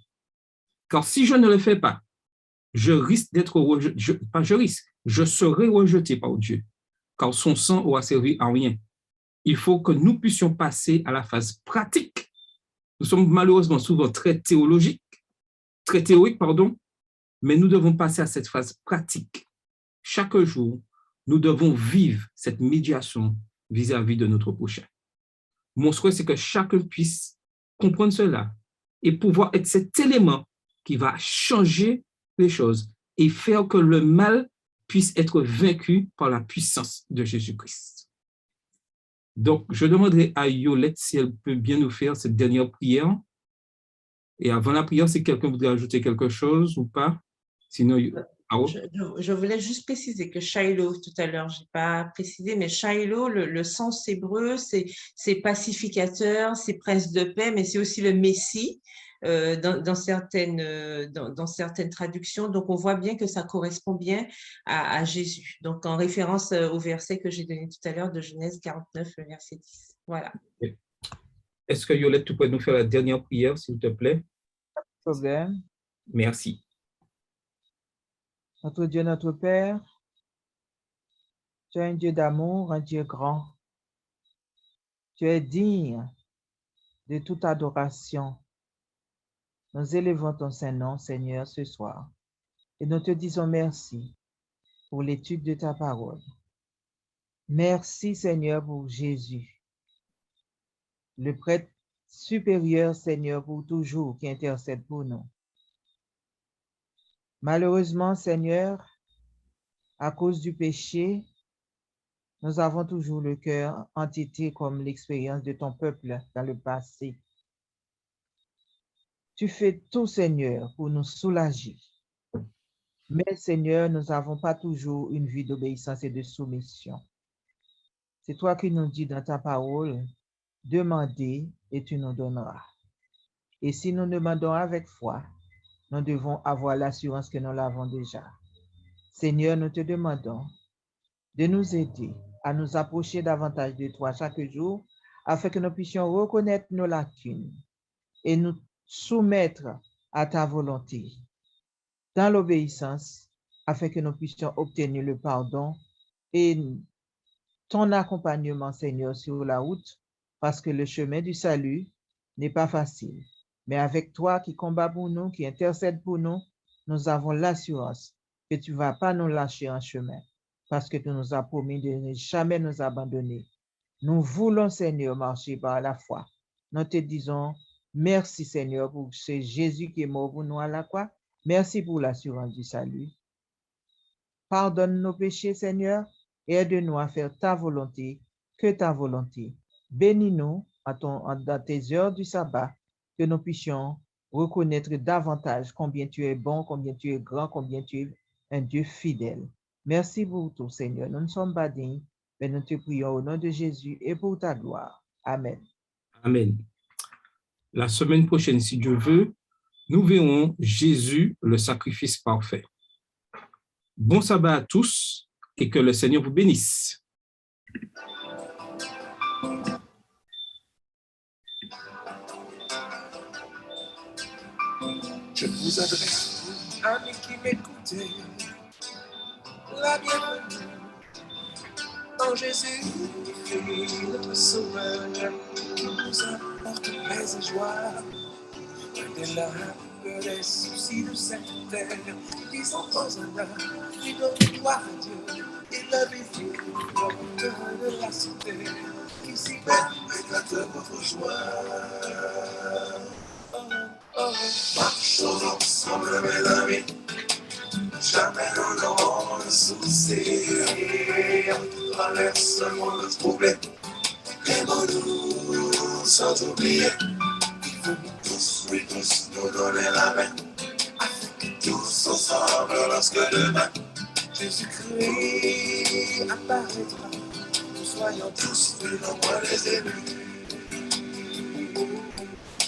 Car si je ne le fais pas, je risque d'être rejeté, je serai rejeté par Dieu, car son sang aura servi à rien. Il faut que nous puissions passer à la phase pratique. Nous sommes malheureusement souvent très théoriques, mais nous devons passer à cette phase pratique. Chaque jour, nous devons vivre cette médiation vis-à-vis de notre prochain. Mon souhait, c'est que chacun puisse comprendre cela et pouvoir être cet élément qui va changer les choses et faire que le mal puisse être vaincu par la puissance de Jésus-Christ. Donc, je demanderai à Yolette si elle peut bien nous faire cette dernière prière. Et avant la prière, si quelqu'un voudrait ajouter quelque chose ou pas, sinon... Je voulais juste préciser que Shiloh, tout à l'heure, je n'ai pas précisé, mais Shiloh, le sens hébreu, c'est pacificateur, c'est prince de paix, mais c'est aussi le Messie dans certaines traductions. Donc, on voit bien que ça correspond bien à Jésus. Donc, en référence au verset que j'ai donné tout à l'heure de Genèse 49, le verset 10. Voilà. Est-ce que Yolette, tu peux nous faire la dernière prière, s'il te plaît? Pas de problème. Merci. Notre Dieu, notre Père, tu es un Dieu d'amour, un Dieu grand. Tu es digne de toute adoration. Nous élevons ton Saint-Nom, Seigneur, ce soir. Et nous te disons merci pour l'étude de ta parole. Merci, Seigneur, pour Jésus, le prêtre supérieur, Seigneur, pour toujours, qui intercède pour nous. Malheureusement, Seigneur, à cause du péché, nous avons toujours le cœur entêté comme l'expérience de ton peuple dans le passé. Tu fais tout, Seigneur, pour nous soulager. Mais, Seigneur, nous n'avons pas toujours une vie d'obéissance et de soumission. C'est toi qui nous dis dans ta parole, demandez et tu nous donneras. Et si nous demandons avec foi, nous devons avoir l'assurance que nous l'avons déjà. Seigneur, nous te demandons de nous aider à nous approcher davantage de toi chaque jour, afin que nous puissions reconnaître nos lacunes et nous soumettre à ta volonté dans l'obéissance, afin que nous puissions obtenir le pardon et ton accompagnement, Seigneur, sur la route, parce que le chemin du salut n'est pas facile. Mais avec toi qui combat pour nous, qui intercède pour nous, nous avons l'assurance que tu ne vas pas nous lâcher en chemin, parce que tu nous as promis de ne jamais nous abandonner. Nous voulons, Seigneur, marcher par la foi. Nous te disons merci, Seigneur, pour ce Jésus qui est mort pour nous à la croix. Merci pour l'assurance du salut. Pardonne nos péchés, Seigneur, et aide-nous à faire ta volonté, que ta volonté. Bénis-nous dans tes heures du sabbat, que nous puissions reconnaître davantage combien tu es bon, combien tu es grand, combien tu es un Dieu fidèle. Merci pour tout, Seigneur. Nous ne sommes pas dignes, mais nous te prions au nom de Jésus et pour ta gloire. Amen. Amen. La semaine prochaine, si Dieu veut, nous verrons Jésus, le sacrifice parfait. Bon sabbat à tous et que le Seigneur vous bénisse. Je vous adresse, vous, amis qui m'écoutez, la bienvenue en Jésus, notre Sauveur, qui nous apporte paix et joie, des larmes, des soucis de cette terre, disons Hosanna, lui donne gloire à Dieu, et la vie de la cité, qui s'y met, éclate votre joie. Marchons ensemble, mes amis, jamais nous n'aurons de soucis. Traverse le monde troublé, aimons-nous sans oublier. Il faut tous, oui tous, nous donner la main, afin que tous ensemble, lorsque demain Jésus-Christ apparaîtra, nous soyons tous plus nombreux les élus.